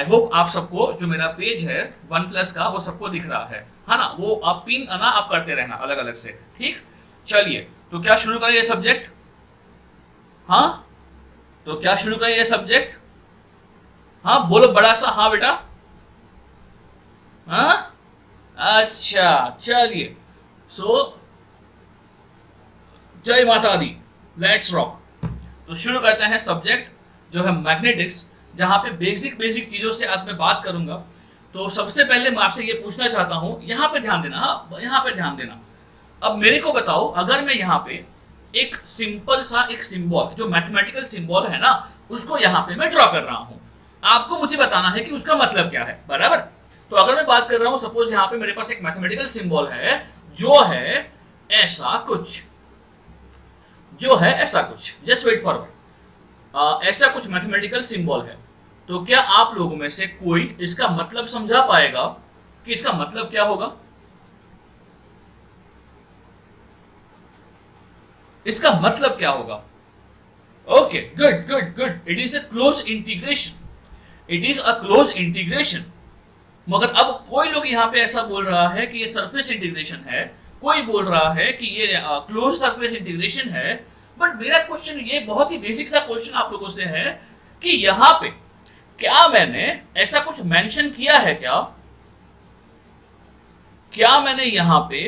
I hope आप सबको जो मेरा पेज है वन प्लस का वो सबको दिख रहा है ना? वो आप पिन ना आप करते रहना अलग अलग से, ठीक? चलिए, तो क्या शुरू करें ये सब्जेक्ट? हाँ, तो क्या शुरू करें ये सब्जेक्ट? हाँ बोलो बड़ा सा, हाँ बेटा। हाँ, अच्छा चलिए। सो जय माता दी, लेट्स रॉक। तो शुरू करते हैं सब्जेक्ट जो है मैग्नेटिक्स, जहां पे बेसिक बेसिक चीजों से आज मैं बात करूंगा। तो सबसे पहले मैं आपसे ये पूछना चाहता हूं, यहां पे ध्यान देना, हाँ यहां पे ध्यान देना। अब मेरे को बताओ, अगर मैं यहाँ पे एक सिंपल सा एक सिंबल जो मैथमेटिकल सिंबल है ना, उसको यहाँ पे मैं ड्रॉ कर रहा हूं, आपको मुझे बताना है कि उसका मतलब क्या है, बराबर? तो अगर मैं बात कर रहा हूं, सपोज यहाँ पे मेरे पास एक मैथमेटिकल सिंबल है जो है ऐसा कुछ, जो है ऐसा कुछ, जस्ट वेट फॉरवर्ड, ऐसा कुछ मैथमेटिकल सिंबल है। तो क्या आप लोगों में से कोई इसका मतलब समझा पाएगा कि इसका मतलब क्या होगा? इसका मतलब क्या होगा? Okay, good good good, it is a close integration, it is a close integration. मगर अब कोई लोग यहाँ पे ऐसा बोल रहा है कि ये सरफेस इंटीग्रेशन है, कोई बोल रहा है कि ये क्लोज सरफेस इंटीग्रेशन है। बट मेरा क्वेश्चन ये बहुत ही बेसिक सा क्वेश्चन आप लोगों से है कि यहाँ पे क्या मैंने ऐसा कुछ मेंशन किया है क्या? क्या मैंने यहाँ पे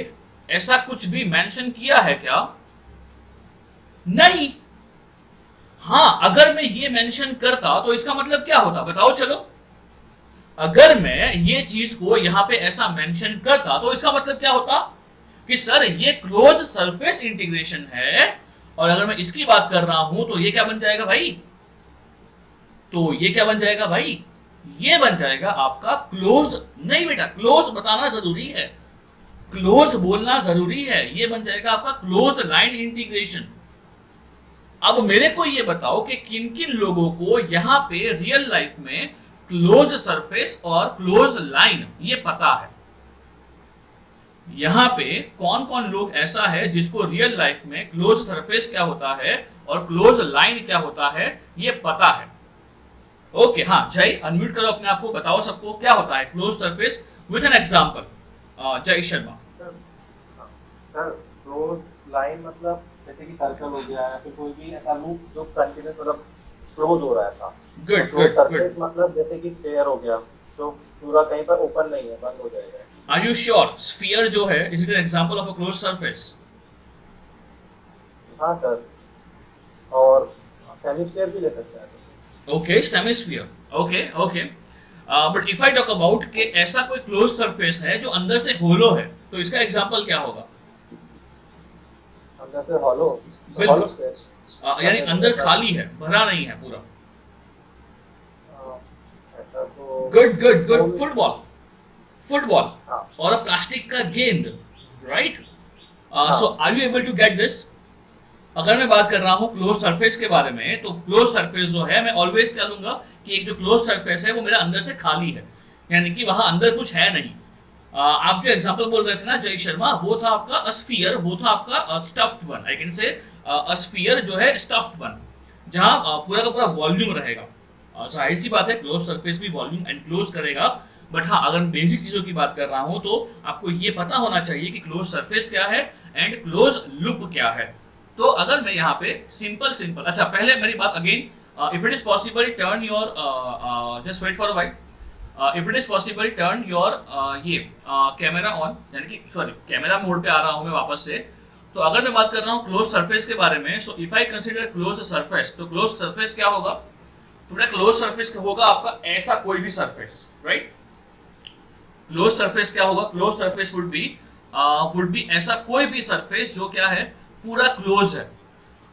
ऐसा कुछ भी मेंशन किया है क्या? नहीं। हाँ, अगर मैं ये मेंशन करता तो इसका मतलब क्या होता, बताओ चलो। अगर मैं ये चीज को यहाँ पे ऐसा मेंशन करता तो इसका मतलब क्या होता कि सर ये क्लोज सरफेस इंटीग्रेशन है। और अगर मैं इसकी बात कर रहा हूं तो ये क्या बन जाएगा भाई? तो ये क्या बन जाएगा भाई? ये बन जाएगा आपका क्लोज। नहीं बेटा, क्लोज बताना जरूरी है, क्लोज बोलना जरूरी है। ये बन जाएगा आपका क्लोज लाइन इंटीग्रेशन। अब मेरे को ये बताओ कि किन किन लोगों को यहाँ पे रियल लाइफ में क्लोज सरफेस और क्लोज लाइन ये पता है? यहाँ पे कौन कौन लोग ऐसा है जिसको रियल लाइफ में क्लोज सरफेस क्या होता है और क्लोज लाइन क्या होता है ये पता है? ओके, हाँ जय, अनम्यूट करो अपने आप को, बताओ सबको क्या होता है close surface with an example. जय शर्मा। सर क्लोज लाइन मतलब जैसे कि सर्कल हो गया या फिर कोई भी ऐसा लूप जो कंटीन्यूअस मतलब क्लोज हो रहा था। गुड तो गुड सरफेस गुड। मतलब जैसे कि स्फीयर हो गया जो पूरा कहीं पर ओपन नहीं है, बंद हो जाएगा। Are you sure? स्फीयर जो है is it an example of a close surface? हाँ सर, और सेमी स्फीयर भी ले सकते हैं। Okay, semisphere, okay okay. But if I talk about कि ऐसा कोई क्लोज सरफेस है जो अंदर से होलो है, तो इसका एग्जांपल क्या होगा? अंदर से हॉलो, बिल्कुल, स्पेस यानी अंदर खाली है, भरा नहीं है पूरा। ऐसा तो good good good, football, football हाँ और अ प्लास्टिक का गेंद, राइट? हाँ so are you able to get this? अगर मैं बात कर रहा हूँ क्लोज सरफेस के बारे में, तो क्लोज सरफेस जो है मैं ऑलवेज क्या लूंगा कि एक जो क्लोज सरफेस है वो मेरा अंदर से खाली है, यानी कि वहां अंदर कुछ है नहीं। आप जो एग्जांपल बोल रहे थे ना जय शर्मा, वो था आपका अस्फियर, वो था आपका stuffed one, I can say अस्फियर जो है स्टफ्ड वन, जहां पूरा का पूरा वॉल्यूम रहेगा। जाहिर सी बात है क्लोज सरफेस भी वॉल्यूम एनक्लोज करेगा। बट हाँ, अगर बेसिक चीजों की बात कर रहा हूं तो आपको ये पता होना चाहिए कि क्लोज सरफेस क्या है एंड क्लोज लूप क्या है। तो अगर मैं यहाँ पे सिंपल सिंपल, अच्छा पहले मेरी बात again, if it is possible turn your, just wait for a while, if it is possible turn your ये कैमरा ऑन, यानी कि सॉरी कैमरा मोड पे आ रहा हूँ मैं वापस से। तो अगर मैं बात कर रहा हूँ क्लोज सरफेस के बारे में, so if I consider close surface, तो क्लोज सरफेस क्या होगा? तो बेटा क्लोज सरफेस होगा आपका ऐसा कोई भी सरफेस, राइट? क्लोज सरफेस क्या होगा? क्लोज सरफेस वुड बी ऐसा कोई भी सरफेस जो क्या है, पूरा क्लोज है।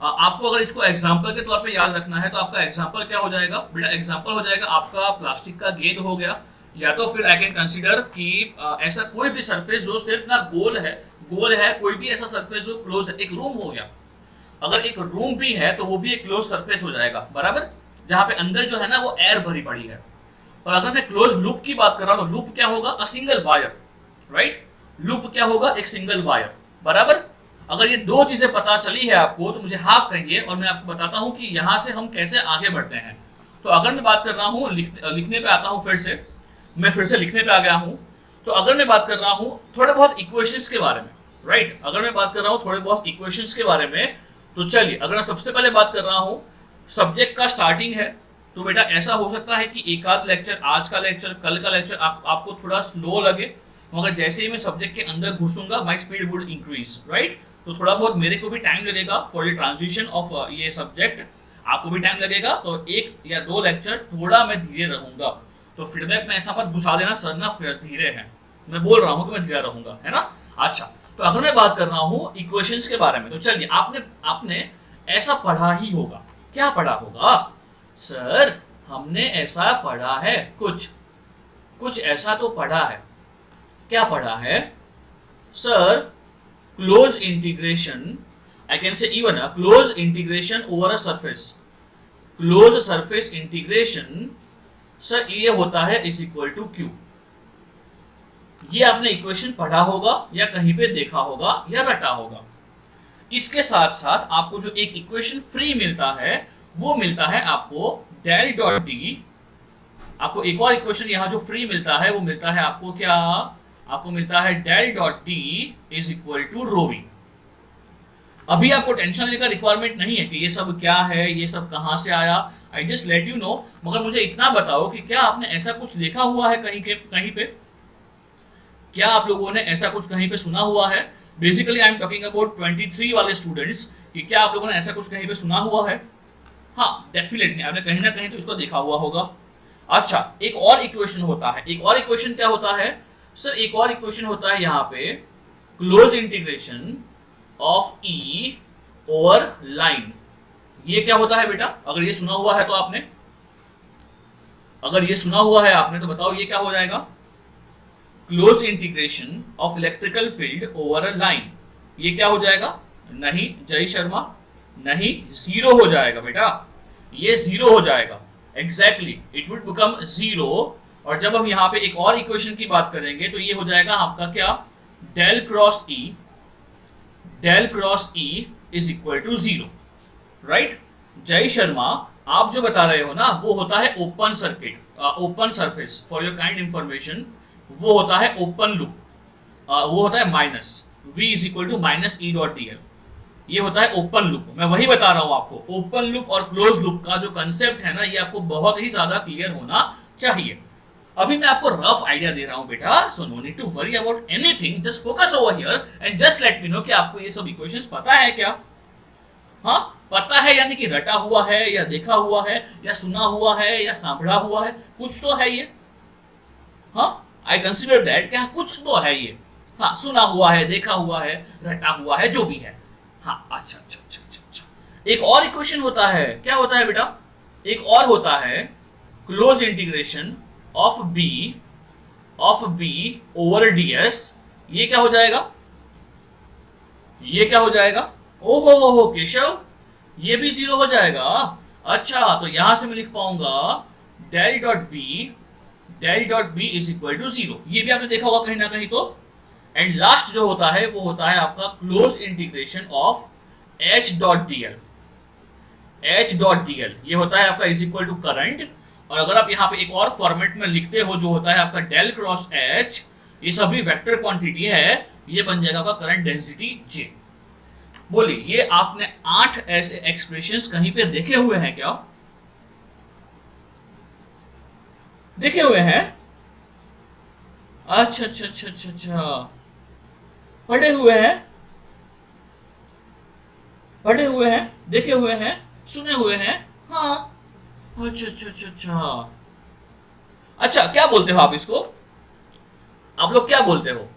आपको अगर इसको एग्जांपल के तौर पे याद रखना है तो आपका एग्जांपल क्या हो जाएगा बेटा? एग्जांपल हो जाएगा आपका प्लास्टिक का गेंद हो गया, या तो फिर आई कैन कंसीडर कि ऐसा कोई भी सरफेस जो सिर्फ ना गोल है, कोई भी ऐसा सरफेस जो क्लोज है। एक रूम हो गया, अगर एक रूम भी है तो वो भी एक क्लोज सरफेस हो जाएगा, बराबर? जहां पे अंदर जो है ना वो एयर भरी पड़ी है। और अगर मैं क्लोज लूप की बात कर रहा हूं तो लूप क्या होगा? A single wire, right? Loop क्या होगा? एक सिंगल वायर, बराबर? अगर ये दो चीजें पता चली है आपको तो मुझे हाँ कहिए और मैं आपको बताता हूं कि यहां से हम कैसे आगे बढ़ते हैं। तो अगर मैं बात कर रहा हूँ लिखने पे आता हूँ, मैं फिर से लिखने पे आ गया हूँ। तो अगर मैं बात कर रहा हूँ थोड़े बहुत इक्वेशंस के बारे में, राइट, अगर मैं बात कर रहा हूँ थोड़े बहुत इक्वेशंस के बारे में, तो चलिए अगर मैं सबसे पहले बात कर रहा हूँ सब्जेक्ट का स्टार्टिंग है, तो बेटा ऐसा हो सकता है कि एक आध लेक्चर, आज का लेक्चर, कल का लेक्चर आपको थोड़ा स्लो लगे, मगर जैसे ही मैं सब्जेक्ट के अंदर घुसूंगा my speed would increase, right. तो थोड़ा बहुत मेरे को भी टाइम लगेगा फॉर द ट्रांजिशन ऑफ ये सब्जेक्ट, आपको भी टाइम लगेगा, तो एक या दो लेक्चर थोड़ा मैं धीरे रहूंगा। तो फीडबैक में ऐसा मत घुसा देना सर ना धीरे है, मैं बोल रहा हूँ कि मैं धीरे रहूंगा, है ना। अच्छा, तो अगर मैं बात कर रहा हूँ इक्वेशंस के बारे में, तो चलिए आपने ऐसा पढ़ा ही होगा। क्या पढ़ा होगा सर? हमने ऐसा पढ़ा है, कुछ ऐसा तो पढ़ा है। क्या पढ़ा है sir? Close integration, I can say even a close integration over a surface, close surface integration sir ये होता है इज इक्वल टू क्यू। ये आपने इक्वेशन पढ़ा होगा या कहीं पे देखा होगा या रटा होगा। इसके साथ साथ आपको जो एक इक्वेशन फ्री मिलता है वो मिलता है आपको डेल डॉट डी। आपको एक और इक्वेशन यहाँ जो फ्री मिलता है वो मिलता है आपको क्या? आपको मिलता है del dot D is equal to rho v. अभी आपको टेंशन लेने का रिक्वायरमेंट नहीं है कि ये सब क्या है, ये सब कहाँ से आया, I just let you know. मगर मुझे इतना बताओ कि क्या आपने ऐसा कुछ देखा हुआ है कहीं पे? क्या आप लोगों ने ऐसा कुछ कहीं पे सुना हुआ है? Basically I am talking about 23 वाले स्टूडेंट्स, कि क्या आप लोगों ने ऐसा कुछ कहीं पे सुना हुआ है? हाँ, डेफिनेटली आपने कहीं ना कहीं तो इसको देखा हुआ होगा। अच्छा, एक और इक्वेशन होता है। एक और इक्वेशन क्या होता है सर? एक और इक्वेशन होता है यहाँ पे close integration of E over line. ये क्या होता है बेटा? अगर ये सुना हुआ है तो आपने, अगर ये सुना हुआ है आपने तो बताओ ये क्या हो जाएगा? Close integration of electrical field over a line. ये क्या हो जाएगा? नहीं जय शर्मा, नहीं, जीरो हो जाएगा बेटा, ये जीरो हो जाएगा। Exactly, it would become zero. और जब हम यहाँ पे एक और इक्वेशन की बात करेंगे तो ये हो जाएगा आपका क्या? Del cross E, del cross E is equal to zero, right. Jay Sharma, आप जो बता रहे हो ना वो होता है open circuit, open surface. For your kind information, वो होता है ओपन लूप, वो होता है minus v is equal to minus E dot d l. ये होता है ओपन लूप। मैं वही बता रहा हूं आपको, ओपन लूप और क्लोज लूप का जो कंसेप्ट है ना, ये आपको बहुत ही ज्यादा क्लियर होना चाहिए। अभी मैं आपको रफ आइडिया दे रहा हूं बेटा, so no need to worry about anything, just focus over here and just let me know कि आपको ये सब इक्वेशंस पता है क्या? हाँ, पता है यानी कि रटा हुआ है या देखा हुआ है या सुना हुआ है या सांभड़ा हुआ है, कुछ तो है ये। हाँ, आई कंसिडर दैट, क्या कुछ तो है ये। हाँ, सुना हुआ है, देखा हुआ है, रटा हुआ है, जो भी है। हाँ, अच्छा अच्छा अच्छा अच्छा अच्छा। एक और इक्वेशन होता है, क्या होता है बेटा? एक और होता है close integration of B over d s. ये क्या हो जाएगा? ये क्या हो जाएगा? ओहो केशव, ये भी जीरो हो जाएगा। अच्छा, तो यहां से मैं लिख पाऊंगा del dot B is equal to zero. ये भी आपने देखा होगा कहीं ना कहीं तो। एंड लास्ट जो होता है वो होता है आपका close integration of H dot d L. H dot d l ये होता है आपका इज इक्वल टू करंट। और अगर आप यहाँ पे एक और फॉर्मेट में लिखते हो जो होता है आपका डेल क्रॉस एच, ये सभी वेक्टर क्वांटिटी है, ये बन जाएगा आपका करंट डेंसिटी जे। बोलिए, ये आपने 8 ऐसे एक्सप्रेशंस कहीं पे देखे हुए हैं क्या? देखे हुए हैं? अच्छा अच्छा अच्छा अच्छा अच्छा, पढ़े हुए हैं, पढ़े हुए हैं, देखे हुए हैं, सुने हुए हैं। हाँ, अच्छा अच्छा अच्छा अच्छा अच्छा। क्या बोलते हो आप इसको? आप लोग क्या बोलते हो?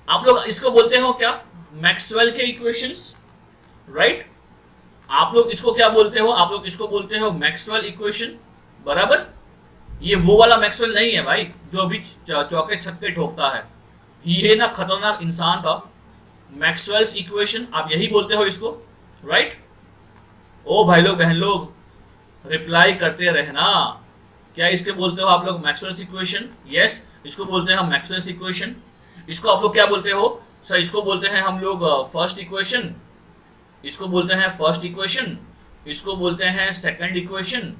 आप लोग इसको बोलते हो क्या? मैक्सवेल के इक्वेशंस, राइट। आप लोग इसको क्या बोलते हो? आप लोग इसको बोलते हो मैक्सवेल इक्वेशन, बराबर। ये वो वाला मैक्सवेल नहीं है भाई जो अभी चौके छक्के ठोकता है, ये ना खतरनाक इंसान था। मैक्सवेल्स इक्वेशन, आप यही बोलते हो इसको, राइट। ओ भाई लोग बहन लोग, रिप्लाई करते रहना। क्या इसके बोलते हो आप लोग मैक्सवेल्स इक्वेशन? यस, इसको बोलते हैं हम मैक्सवेल्स इक्वेशन। इसको आप लोग क्या बोलते हो? सर इसको बोलते हैं हम लोग फर्स्ट इक्वेशन, इसको बोलते हैं फर्स्ट इक्वेशन, इसको बोलते हैं सेकंड इक्वेशन,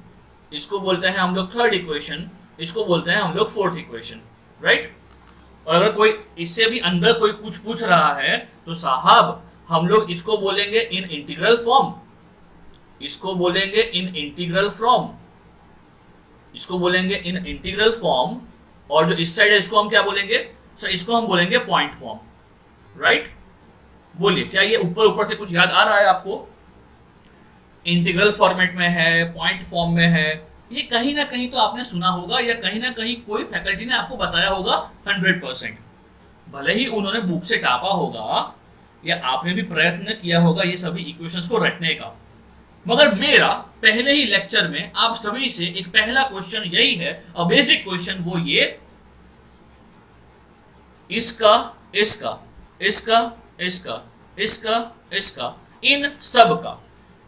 इसको बोलते हैं हम लोग थर्ड इक्वेशन, इसको बोलते हैं हम लोग फोर्थ इक्वेशन, राइट। और अगर कोई इससे भी अंदर कोई कुछ पूछ रहा है तो साहब हम लोग इसको बोलेंगे इन इंटीग्रल फॉर्म, इसको बोलेंगे इन इंटीग्रल फॉर्म, इसको बोलेंगे इन इंटीग्रल फॉर्म। और जो इस साइड है इसको हम क्या बोलेंगे सर, इसको हम बोलेंगे पॉइंट फॉर्म, राइट। बोलिए क्या ये ऊपर ऊपर से कुछ याद आ रहा है आपको? इंटीग्रल फॉर्मेट में है, पॉइंट फॉर्म में है, ये कहीं ना कहीं तो आपने सुना होगा या कहीं ना कहीं कोई फैकल्टी ने आपको बताया होगा 100%। भले ही उन्होंने बुक से टापा होगा या आपने भी प्रयत्न किया होगा ये सभी इक्वेशंस को रटने का, मगर मेरा पहले ही लेक्चर में आप सभी से एक पहला क्वेश्चन यही है, अ बेसिक क्वेश्चन, वो ये इसका इसका इसका इसका इसका इसका इन सब का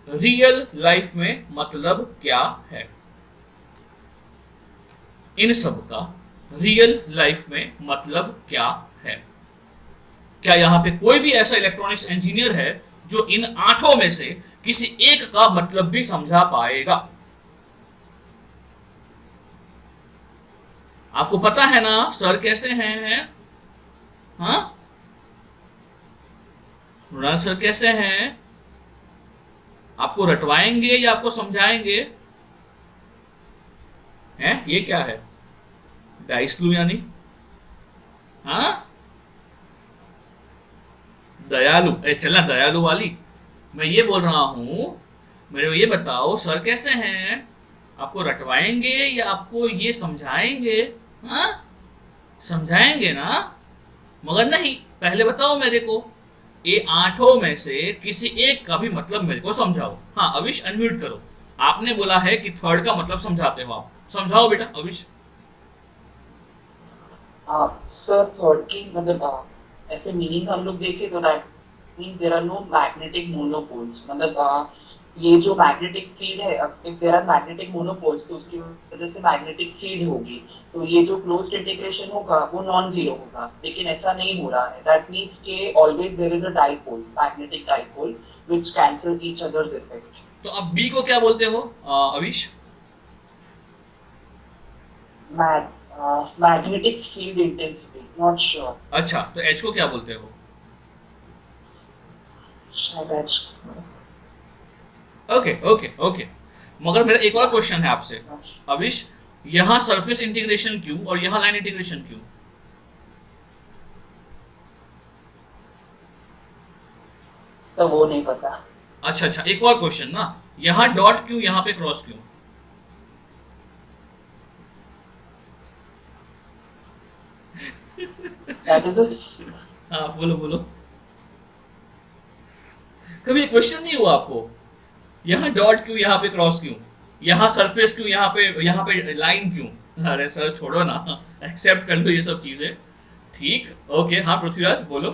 रियल लाइफ में मतलब क्या है? इन सब का रियल लाइफ में मतलब क्या है? क्या यहां पे कोई भी ऐसा इलेक्ट्रॉनिक्स इंजीनियर है जो इन 8 में से किसी एक का मतलब भी समझा पाएगा? आपको पता है ना सर कैसे हैं? हाँ, मृणाल सर कैसे हैं? आपको रटवाएंगे या आपको समझाएंगे? हैं? ये क्या है? डाइसलू यानी? हाँ, दयालु। चलना दयालु वाली। मैं ये बोल रहा हूं, मेरे को ये बताओ सर कैसे हैं? आपको रटवाएंगे या आपको ये समझाएंगे? हाँ, समझाएंगे ना, मगर नहीं, पहले बताओ मेरे को ये 8 में से किसी एक का भी मतलब मेरे को समझाओ। हाँ अविश, अनम्यूट करो। आपने बोला है कि थर्ड का मतलब समझाते हो, आप समझाओ बेटा अविश। सर थर्ड की मतलब ऐसे मीनिंग हम लोग देखें तो that mean there are no magnetic monopoles, मतलब ये जो मैग्नेटिक फील्ड है, if there are magnetic monopoles तो उसकी वजह से मैग्नेटिक फील्ड होगी, तो ये जो क्लोज्ड इंटीग्रेशन होगा वो नॉन जीरो होगा, लेकिन ऐसा नहीं हो रहा है। दैट मींस के always there is a dipole, magnetic dipole which cancel each others effect. तो अब बी को क्या बोलते हो Avish? Magnetic field intensity, not sure. अच्छा, तो एच को क्या बोलते हो? शायद ओके ओके ओके। मगर मेरा एक और क्वेश्चन है आपसे अविश, यहां सरफेस इंटीग्रेशन क्यों और यहां लाइन इंटीग्रेशन क्यों? तो वो नहीं पता। अच्छा अच्छा, एक और क्वेश्चन ना, यहां डॉट क्यों, यहां पे क्रॉस क्यों? हाँ बोलो बोलो। कभी क्वेश्चन नहीं हुआ आपको? यहाँ डॉट क्यों, यहाँ पे क्रॉस क्यों, यहाँ सरफेस क्यों, यहाँ पे लाइन क्यों? अरे सर छोड़ो ना, एक्सेप्ट कर लो ये सब चीजें। ठीक, ओके। हाँ पृथ्वीराज बोलो।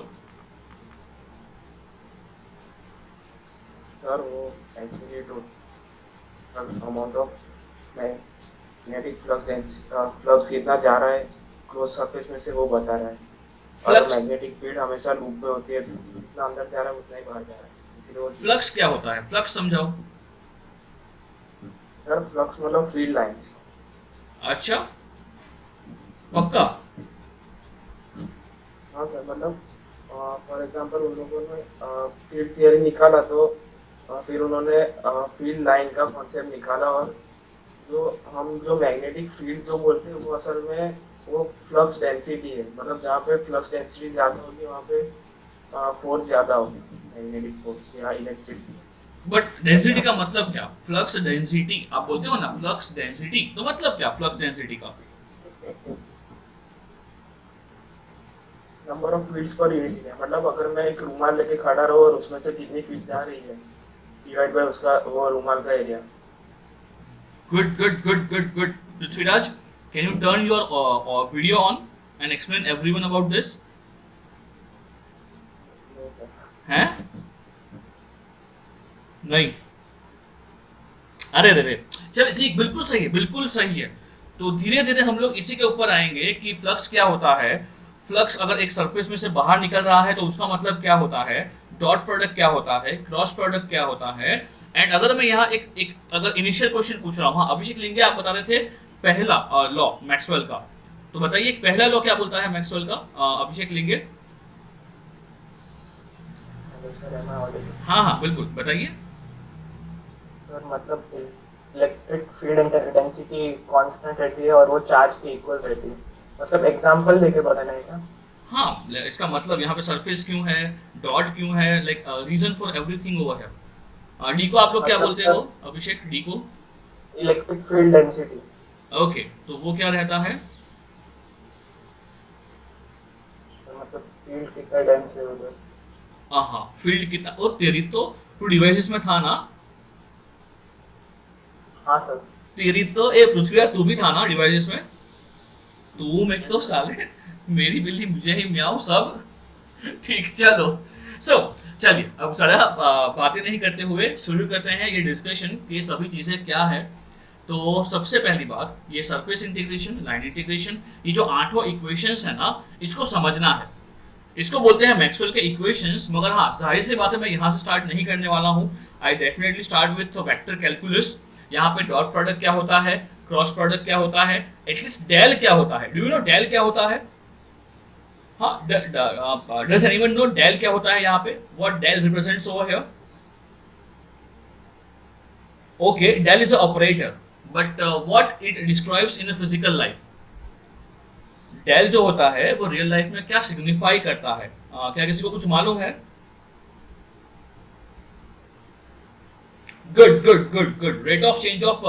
सर वो actually total amount of magnetic flux कितना जा रहा है क्लोज सरफेस में से वो बता रहा है। फ्लक्स, मैग्नेटिक फील्ड हमेशा लूप में होती है, जितना अंदर जा रहा है उतना ही बाहर जा रहा है, इसलिए वो फ्लक्स क्या होता है? फ्लक्स समझाओ। सर फ्लक्स मतलब फील्ड लाइंस। अच्छा, पक्का? हाँ सर, मतलब फॉर एग्जांपल उन लोगों ने फील्ड थियरी निकाला तो फिर उन्होंने फील्ड लाइन का कॉन्सेप्ट निकाला, और जो मैग्नेटिक फील्ड जो बोलते हैं वो असल में वो फ्लक्स डेंसिटी है, मतलब जहाँ पे फ्लक्स डेंसिटी ज्यादा होगी वहाँ पे फोर्स ज्यादा होगी, मैग्नेटिक फोर्स या इलेक्ट्रिक फोर्स। बट डेंसिटी का मतलब क्या? फ्लक्स डेंसिटी आप बोलते हो ना, फ्लक्स डेंसिटी, तो मतलब क्या फ्लक्स डेंसिटी का? Number of fields per unit है, मतलब अगर मैं एक रुमाल लेके खड़ा रहूँ और उसमें से कितनी फील्ड जा रही है डिवाइड बाय उसका वो रुमाल का area. Good good good good good. Prithviraj, can you turn your video on and explain everyone about this? हैं? नहीं, अरे रे रे, चल ठीक, बिल्कुल सही है, बिल्कुल सही है। तो धीरे धीरे हम लोग इसी के ऊपर आएंगे कि फ्लक्स क्या होता है। फ्लक्स अगर एक सरफेस में से बाहर निकल रहा है तो उसका मतलब क्या होता है, डॉट प्रोडक्ट क्या होता है, क्रॉस प्रोडक्ट क्या होता है, एंड अगर मैं यहाँ एक अगर इनिशियल क्वेश्चन पूछ रहा हूँ, हाँ अभिषेक लिंगे आप बता रहे थे पहला लॉ मैक्सवेल का, तो बताइए पहला लॉ क्या बोलता है मैक्सवेल का, अभिषेक लिंगे? हाँ हाँ बिल्कुल बताइए। सर मतलब इलेक्ट्रिक फील्ड इंटेंसिटी कांस्टेंट रहती है और वो चार्ज के इक्वल रहती है, मतलब एग्जांपल देके बताना है क्या? हाँ, इसका मतलब यहाँ पे सरफेस क्यों है, डॉट क्यों है, like reason for everything over है। डी को आप लोग क्या मतलब बोलते हो अभिषेक, डी को? Electric field density. ओके, तो वो क्या रहता है? मतलब फील्ड कितना डेंस है उधर। हाँ, फील्ड कितना, ओ तेरी तो टू डिवाइसेस में था ना? हाँ सर। तेरी तो ए पृथ्वी तू भी था ना डिवाइसेस में? तू मैं तो साले मेरी बिल्ली मुझे ही म्याऊं सब। ठीक, चलो चलिए अब ज़्यादा बातें नहीं करते हुए शुरू करते हैं ये डिस्कशन कि सभी चीज़ें क्या है। तो सबसे पहली बात, ये सरफेस इंटीग्रेशन, लाइन इंटीग्रेशन, ये जो 8 इक्वेशंस है ना, इसको समझना है। इसको बोलते हैं मैक्सवेल के इक्वेशंस। मगर हाँ, जाहिर सी बात है मैं यहाँ से स्टार्ट नहीं करने वाला हूँ। I definitely start with vector calculus. यहाँ पे डॉट प्रोडक्ट क्या होता है, क्रॉस प्रोडक्ट क्या होता है, एटलीस्ट डेल क्या होता है, डू यू नो डेल क्या होता है? हाँ, डज एनीवन नो डेल क्या होता है यहाँ पे, what del represents over here? Okay, del is a operator, but what it describes in a physical life? Del जो होता है वो रियल लाइफ में क्या सिग्निफाई करता है? क्या किसी को कुछ मालूम है? Good rate of change of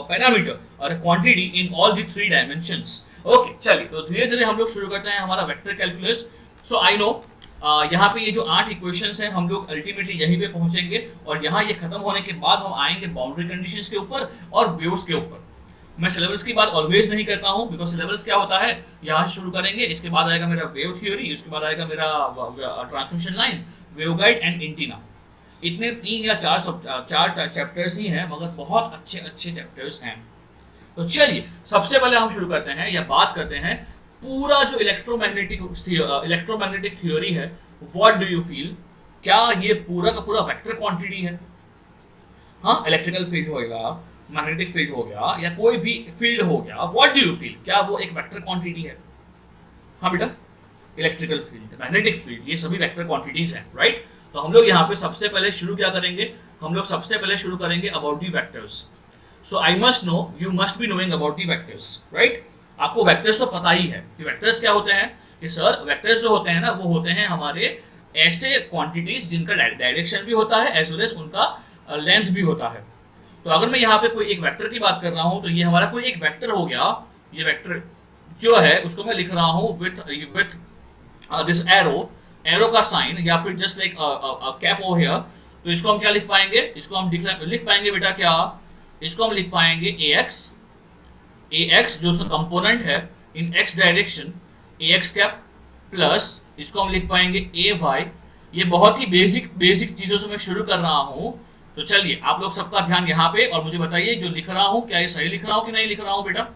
parameter और quantity in all the 3 dimensions. Okay, चलिए तो धीरे धीरे हम लोग शुरू करते हैं हमारा vector calculus. So I know यहाँ पे ये जो 8 इक्वेशंस हैं हम लोग अल्टीमेटली यहीं पे पहुंचेंगे, और यहाँ ये खत्म होने के बाद हम आएंगे बाउंड्री कंडीशंस के ऊपर और वेव्स के ऊपर। मैं सिलेबस की बात ऑलवेज नहीं करता हूँ, बिकॉज सिलेबस क्या होता है, यहाँ से शुरू करेंगे, इसके बाद आएगा मेरा वेव थ्योरी, उसके बाद आएगा मेरा transmission line, waveguide and antenna. इतने 3 या 4 चैप्टर्स ही हैं, मगर बहुत अच्छे चैप्टर्स हैं। तो चलिए सबसे पहले हम शुरू करते हैं या बात करते हैं पूरा जो इलेक्ट्रोमैग्नेटिक थ्योरी है। व्हाट डू यू फील, क्या ये पूरा का पूरा वेक्टर क्वांटिटी है? हाँ, इलेक्ट्रिकल फील्ड होगा, मैग्नेटिक फील्ड हो गया, या कोई भी फील्ड हो गया, व्हाट डू यू फील, क्या वो एक वेक्टर क्वांटिटी है? हाँ बेटा, इलेक्ट्रिकल फील्ड, मैग्नेटिक फील्ड, ये सभी वेक्टर क्वांटिटीज हैं, राइट? तो हम लोग यहाँ पे सबसे पहले शुरू क्या करेंगे, हम लोग सबसे पहले शुरू करेंगे about the vectors. So I must know, you must be knowing about the vectors, right? आपको वेक्टर्स तो पता ही है कि वेक्टर्स क्या होते हैं। कि सर वेक्टर्स जो होते हैं ना, वो होते हैं हमारे ऐसे क्वांटिटीज जिनका डायरेक्शन भी होता है एज वेल एज उनका लेंथ भी होता है। तो अगर मैं यहाँ पे कोई एक वेक्टर की बात कर रहा हूँ, तो ये हमारा कोई एक वेक्टर हो गया। ये वेक्टर जो है उसको मैं लिख रहा हूँ विथ दिस एरो का साइन, या फिर just like cap over here. तो इसको हम क्या लिख पाएंगे, इसको हम लिख पाएंगे बेटा क्या, इसको हम लिख पाएंगे ax जो उसका कंपोनेंट है इन x direction, ax cap, plus इसको हम लिख पाएंगे ay। ये बहुत ही बेसिक चीजों से मैं शुरू कर रहा हूँ। तो चलिए आप लोग सबका ध्यान यहाँ पे, और मुझे बताइए जो लिख रहा हूँ क्या ये सही लिख रहा हूँ कि नहीं लिख रहा हूँ बेटा।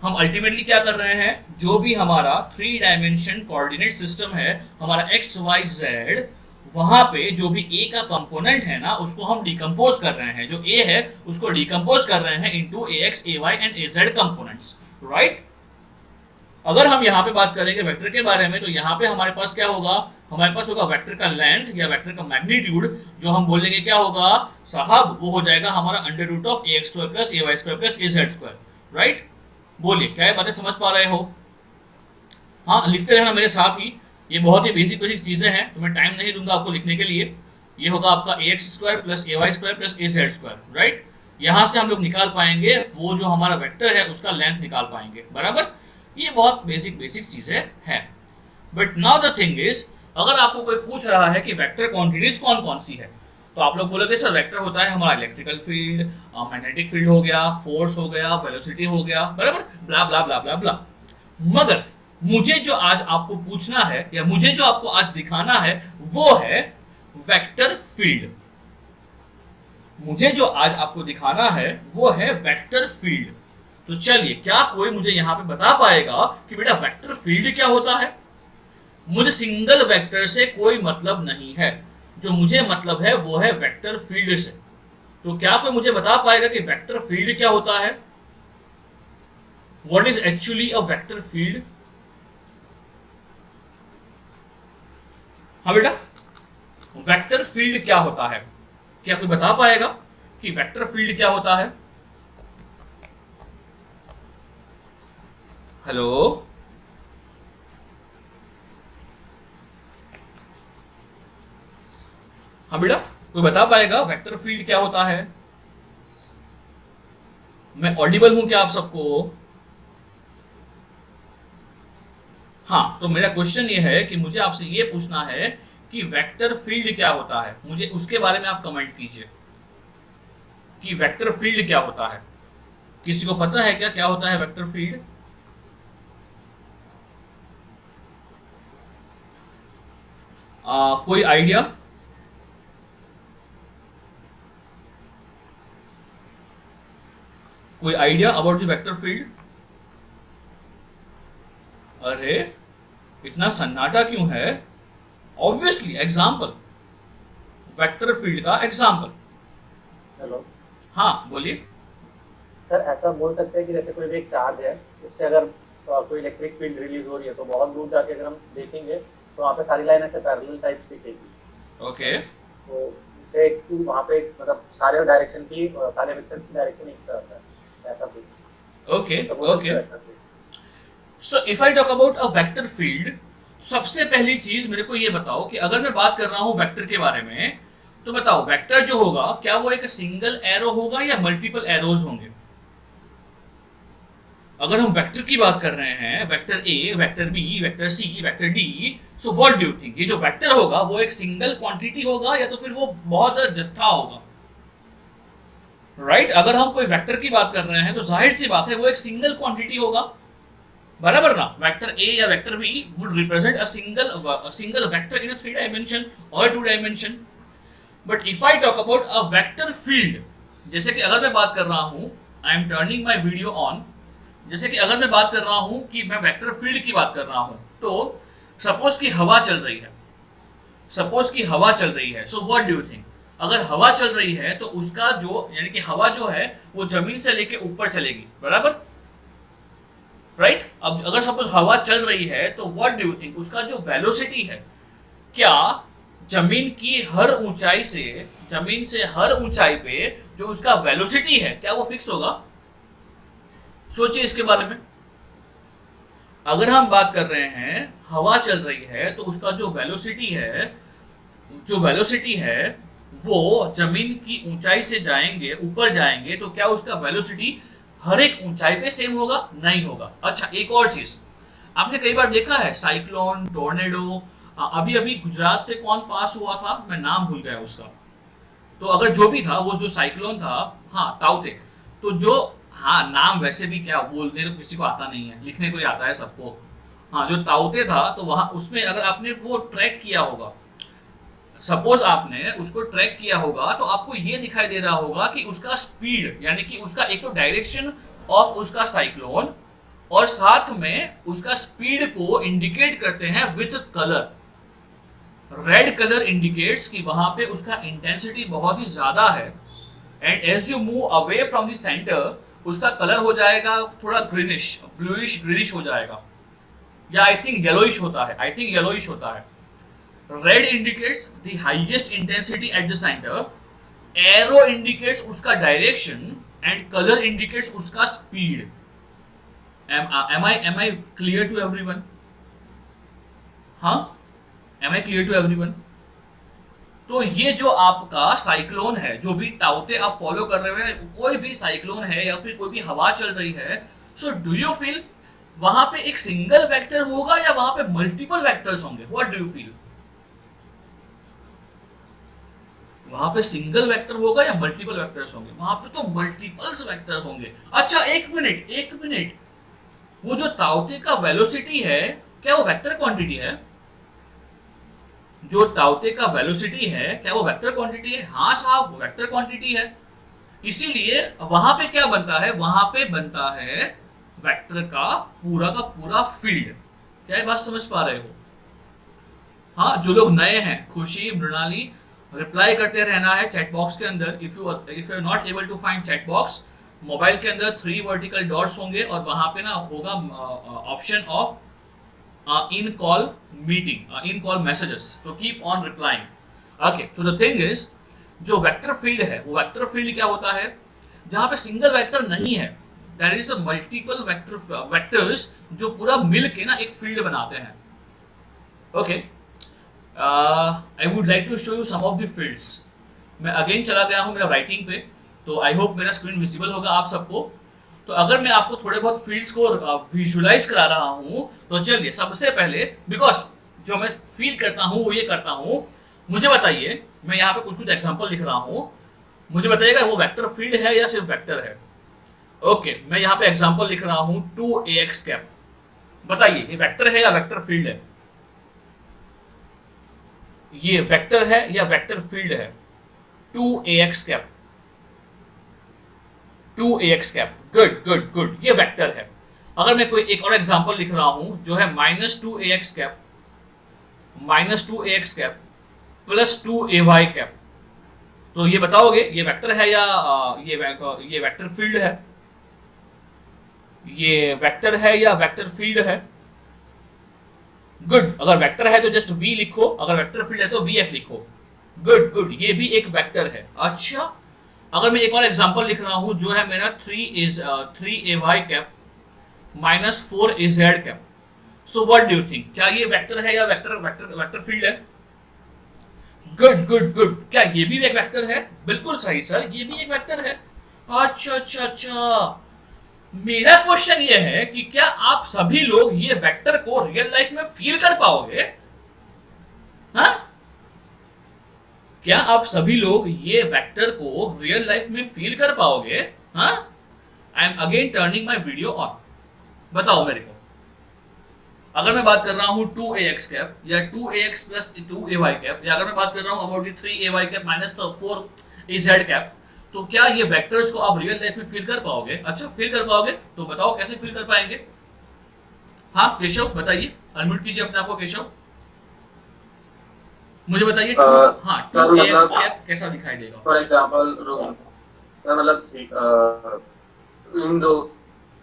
हम अल्टीमेटली क्या कर रहे हैं, जो भी हमारा 3 डायमेंशन कोऑर्डिनेट सिस्टम है, हमारा x y z, वहां पे जो भी a का कंपोनेंट है ना, उसको हम डिकम्पोज कर रहे हैं। जो a है उसको डिकम्पोज कर रहे हैं into ax, ay and az components, right? अगर हम यहाँ पे बात करेंगे वेक्टर के बारे में, तो यहाँ पे हमारे पास क्या होगा, हमारे पास होगा वेक्टर का लेंथ या वेक्टर का मैग्नीट्यूड, जो हम बोलेंगे क्या होगा साहब, वो हो जाएगा हमारा √of ax² + ay² + az², right? बोलिए क्या ये बातें समझ पा रहे हो? हाँ, लिखते रहना मेरे साथ ही, ये बहुत ही बेसिक चीजें हैं, तो मैं टाइम नहीं दूंगा आपको लिखने के लिए। ये होगा आपका ax² + ay² + az², राइट? यहाँ से हम लोग निकाल पाएंगे वो जो हमारा वेक्टर है उसका लेंथ निकाल पाएंगे, बराबर? ये बहुत बेसिक चीजें हैं। But now the thing is, अगर आपको कोई पूछ रहा है कि वेक्टर क्वांटिटीज कौन कौन सी है, तो आप लोग बोलोगे सर वेक्टर होता है हमारा इलेक्ट्रिकल फील्ड, मैग्नेटिक फील्ड हो गया, फोर्स हो गया, वेलोसिटी हो गया, बराबर, ब्ला ब्ला ब्ला ब्ला ब्ला। मगर मुझे जो आज आपको पूछना है या मुझे जो आपको आज दिखाना है वो है वेक्टर फील्ड। मुझे जो आज आपको दिखाना है वो है वेक्टर फील्ड। तो चलिए, क्या कोई मुझे यहाँ पे बता पाएगा कि बेटा वेक्टर फील्ड क्या होता है? मुझे सिंगल वेक्टर से कोई मतलब नहीं है। जो मुझे मतलब है वो है वेक्टर फील्ड से। तो क्या कोई मुझे बता पाएगा कि वेक्टर फील्ड क्या होता है? What is actually a vector field? हाँ बेटा, वेक्टर फील्ड क्या होता है? क्या कोई बता पाएगा कि वेक्टर फील्ड क्या होता है? हेलो, हाँ बेटा, कोई बता पाएगा वेक्टर फील्ड क्या होता है? मैं ऑडिबल हूं क्या आप सबको? हाँ, तो मेरा क्वेश्चन ये है कि मुझे आपसे ये पूछना है कि वेक्टर फील्ड क्या होता है। मुझे उसके बारे में आप कमेंट कीजिए कि वेक्टर फील्ड क्या होता है। किसी को पता है क्या क्या होता है वेक्टर फील्ड? कोई आइडिया? कोई idea about the vector field? अरे इतना सन्नाटा क्यों है? ऑब्वियसली एग्जाम्पल, वेक्टर फील्ड का एग्जाम्पल। हेलो हाँ बोलिए। सर, ऐसा बोल सकते हैं कि जैसे कोई भी एक चार्ज है, उससे अगर कोई इलेक्ट्रिक फील्ड रिलीज हो रही है तो बहुत दूर जाके अगर हम देखेंगे तो वहाँ पे सारी लाइन ऐसे पैरेलल टाइप दिखेगी। ओके, तो उससे एक वहाँ पे मतलब सारे डायरेक्शन की सारे वेक्टर्स की डायरेक्शन एक तरफ है, ऐसा कुछ। ओके, तो वो okay. Vector field. So if I talk about a vector field, सबसे पहली चीज मेरे को ये बताओ कि अगर मैं बात कर रहा हूं वेक्टर के बारे में, तो बताओ वेक्टर जो होगा क्या वो एक सिंगल एरो होगा या मल्टीपल एरोज होंगे? अगर हम वेक्टर की बात कर रहे हैं, vector A, vector B, vector C, vector D, so what do you think? ये जो वेक्टर होगा वो एक सिंगल क्वांटिटी होगा या तो फिर वो बहुत ज्यादा जत्था होगा? राइट, अगर हम कोई वेक्टर की बात कर रहे हैं तो जाहिर सी बात है वो एक सिंगल क्वांटिटी होगा, बराबर ना? वेक्टर ए या vector B would represent a single vector in 3 dimension और 2 dimension. But if I talk about a vector field, जैसे कि अगर मैं बात कर रहा हूं, I am turning my video on, जैसे कि अगर मैं बात कर रहा हूं कि मैं वेक्टर फील्ड की बात कर रहा हूं, तो सपोज की हवा चल रही है, सपोज की हवा चल रही है, सो व्हाट डू यू थिंक? अगर हवा चल रही है तो उसका जो, यानी कि हवा जो है वो जमीन से लेके ऊपर चलेगी, बराबर? राइट, अब अगर सपोज हवा चल रही है तो व्हाट डू यू थिंक उसका जो वेलोसिटी है, क्या जमीन की हर ऊंचाई से, जमीन से हर ऊंचाई पे जो उसका वेलोसिटी है क्या वो फिक्स होगा? सोचिए इसके बारे में। अगर हम बात कर रहे हैं हवा चल रही है तो उसका जो वेलोसिटी है, जो वेलोसिटी है वो जमीन की ऊंचाई से जाएंगे, ऊपर जाएंगे, तो क्या उसका वेलोसिटी हर एक ऊंचाई पे सेम होगा? नहीं होगा। अच्छा, एक और चीज आपने कई बार देखा है, साइक्लोन, टोर्नेडो, अभी अभी गुजरात से कौन पास हुआ था, मैं नाम भूल गया उसका, तो अगर जो भी था वो जो साइक्लोन था, हाँ ताउते, तो जो, हाँ नाम वैसे भी क्या बोलने तो किसी को आता नहीं है, लिखने को ही आता है सबको। हाँ, जो ताउते था तो वहां उसमें अगर आपने वो ट्रैक किया होगा, सपोज आपने उसको ट्रैक किया होगा, तो आपको ये दिखाई दे रहा होगा कि उसका स्पीड, यानी कि उसका एक तो डायरेक्शन ऑफ उसका साइक्लोन और साथ में उसका स्पीड को इंडिकेट करते हैं with colour. Red colour indicates कि वहां पे उसका इंटेंसिटी बहुत ही ज्यादा है, and as you move away from the centre उसका कलर हो जाएगा थोड़ा ग्रीनिश, ब्लूइश ग्रीनिश हो जाएगा, या आई थिंक येलोइश होता है, आई थिंक येलोइश होता है। Red indicates the highest intensity at the centre, arrow indicates उसका डायरेक्शन, एंड कलर इंडिकेट्स उसका speed. am I clear to everyone? हाँ, am I clear to everyone? तो ये जो आपका साइक्लोन है, जो भी ताउते आप फॉलो कर रहे हैं, कोई भी साइक्लोन है या फिर कोई भी हवा चल रही है, सो डू यू फील वहां पे एक सिंगल वेक्टर होगा या वहां पे मल्टीपल वेक्टर्स होंगे? What do you feel? वहां पे सिंगल वेक्टर होगा या मल्टीपल वेक्टर्स होंगे? वहां पे तो मल्टीपल्स वेक्टर होंगे। अच्छा एक मिनट, वो जो ताउते का वेलोसिटी है क्या वो वेक्टर क्वांटिटी है? जो ताउते का वेलोसिटी है क्या वो वेक्टर क्वांटिटी है? हाँ साहब, वो वेक्टर क्वांटिटी है। इसीलिए वहां पे क्या बनता है, वहां पे बनता है वेक्टर का पूरा फील्ड। क्या ये बात समझ पा रहे हो? हाँ, जो लोग नए हैं, खुशी, मृणाली, रिप्लाई करते रहना है चैट बॉक्स के अंदर। If you are not able to find chat box, mobile के अंदर 3 वर्टिकल डॉट्स होंगे और वहां पे ना होगा option of in call meeting, in call messages, तो कीप ऑन रिप्लाइंग। ओके, तो द थिंग इज, जो वेक्टर फील्ड है वो वेक्टर फील्ड क्या होता है, जहां पे सिंगल वेक्टर नहीं है, there is a multiple vectors जो पूरा मिल के ना एक फील्ड बनाते हैं। Okay, I would like to show you some of the fields. मैं अगेन चला गया हूँ मेरा राइटिंग पे, तो आई होप मेरा स्क्रीन विजिबल होगा आप सबको। तो अगर मैं आपको थोड़े बहुत फील्ड्स को विजुलाइज करा रहा हूँ, तो चलिए सबसे पहले, बिकॉज जो मैं फील करता हूँ वो ये करता हूँ, मुझे बताइए, मैं यहाँ पे कुछ कुछ एग्जांपल लिख रहा हूँ, मुझे बताइएगा वो वेक्टर फील्ड है या सिर्फ वेक्टर है। ओके, मैं यहाँ पे एग्जांपल लिख रहा हूँ 2ax कैप, बताइए ये वेक्टर है या वेक्टर फील्ड है, ये वेक्टर है या वेक्टर फील्ड है। 2ax cap, 2ax cap, good good good, ये वेक्टर है। अगर मैं कोई एक और एग्जांपल लिख रहा हूं जो है -2ax cap, -2ax cap plus 2ay cap, तो ये बताओगे ये वेक्टर है या ये वेक्टर फील्ड है, ये वेक्टर है या वेक्टर फील्ड है। गुड, अगर वेक्टर है तो जस्ट v लिखो, अगर वेक्टर फील्ड है तो vf लिखो। गुड गुड, ये भी एक वेक्टर है। अच्छा, अगर मैं एक और एग्जांपल लिख रहा हूं जो है मेरा 3ay cap -4az cap, so what do you think, क्या ये वेक्टर है या वेक्टर फील्ड है। गुड गुड गुड, क्या ये भी एक वेक्टर है। बिल्कुल सही सर, ये भी एक वेक्टर है। अच्छा अच्छा अच्छा, मेरा क्वेश्चन ये है कि क्या आप सभी लोग ये वेक्टर को रियल लाइफ में फील कर पाओगे। हाँ, क्या आप सभी लोग ये वेक्टर को रियल लाइफ में फील कर पाओगे। हाँ, I M again turning my video on, बताओ मेरे को। अगर मैं बात कर रहा हूं 2ax कैप या 2ax प्लस 2ay कैप, या अगर मैं बात कर रहा हूं about 3ay cap -4az cap, तो क्या ये वेक्टर्स को आप रियल लाइफ में फील कर पाओगे। अच्छा, फील कर पाओगे, तो बताओ कैसे फील कर पाएंगे। हाँ केशव बताइए, अनम्यूट कीजिए अपने आप को केशव, मुझे बताइए। हाँ, 2ax कैप कैसा दिखाई देगा। फॉर एग्जांपल मतलब इन दो,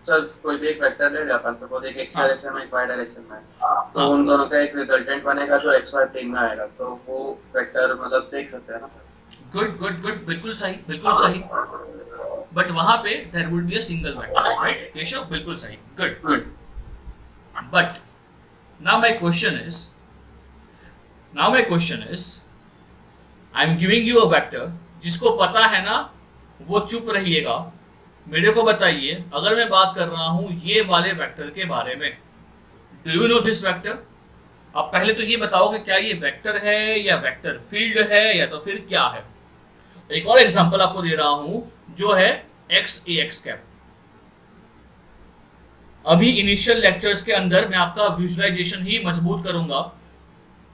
सर कोई भी एक वेक्टर ले लिया, अपन सपोज एक x डायरेक्शन में एक y डायरेक्शन में, तो उन दोनों का एक रिजल्टेंट बनेगा जो x y प्लेन में आएगा, तो वो वेक्टर मतलब देख सकते हैं ना। गुड गुड गुड, बिल्कुल सही बिल्कुल सही, बट वहां पे there would be a single vector, right Keshav, बिल्कुल सही, good good. But now my question is I am giving you a vector, जिसको पता है ना वो चुप रहिएगा। मेरे को बताइए, अगर मैं बात कर रहा हूं ये वाले वेक्टर के बारे में, do you know this vector. अब पहले तो ये बताओ कि क्या ये वेक्टर है या वेक्टर फील्ड है या तो फिर क्या है। एक और एग्जांपल आपको दे रहा हूं जो है xax कैप। अभी इनिशियल लेक्चर्स के अंदर मैं आपका विजुअलाइजेशन ही मजबूत करूंगा,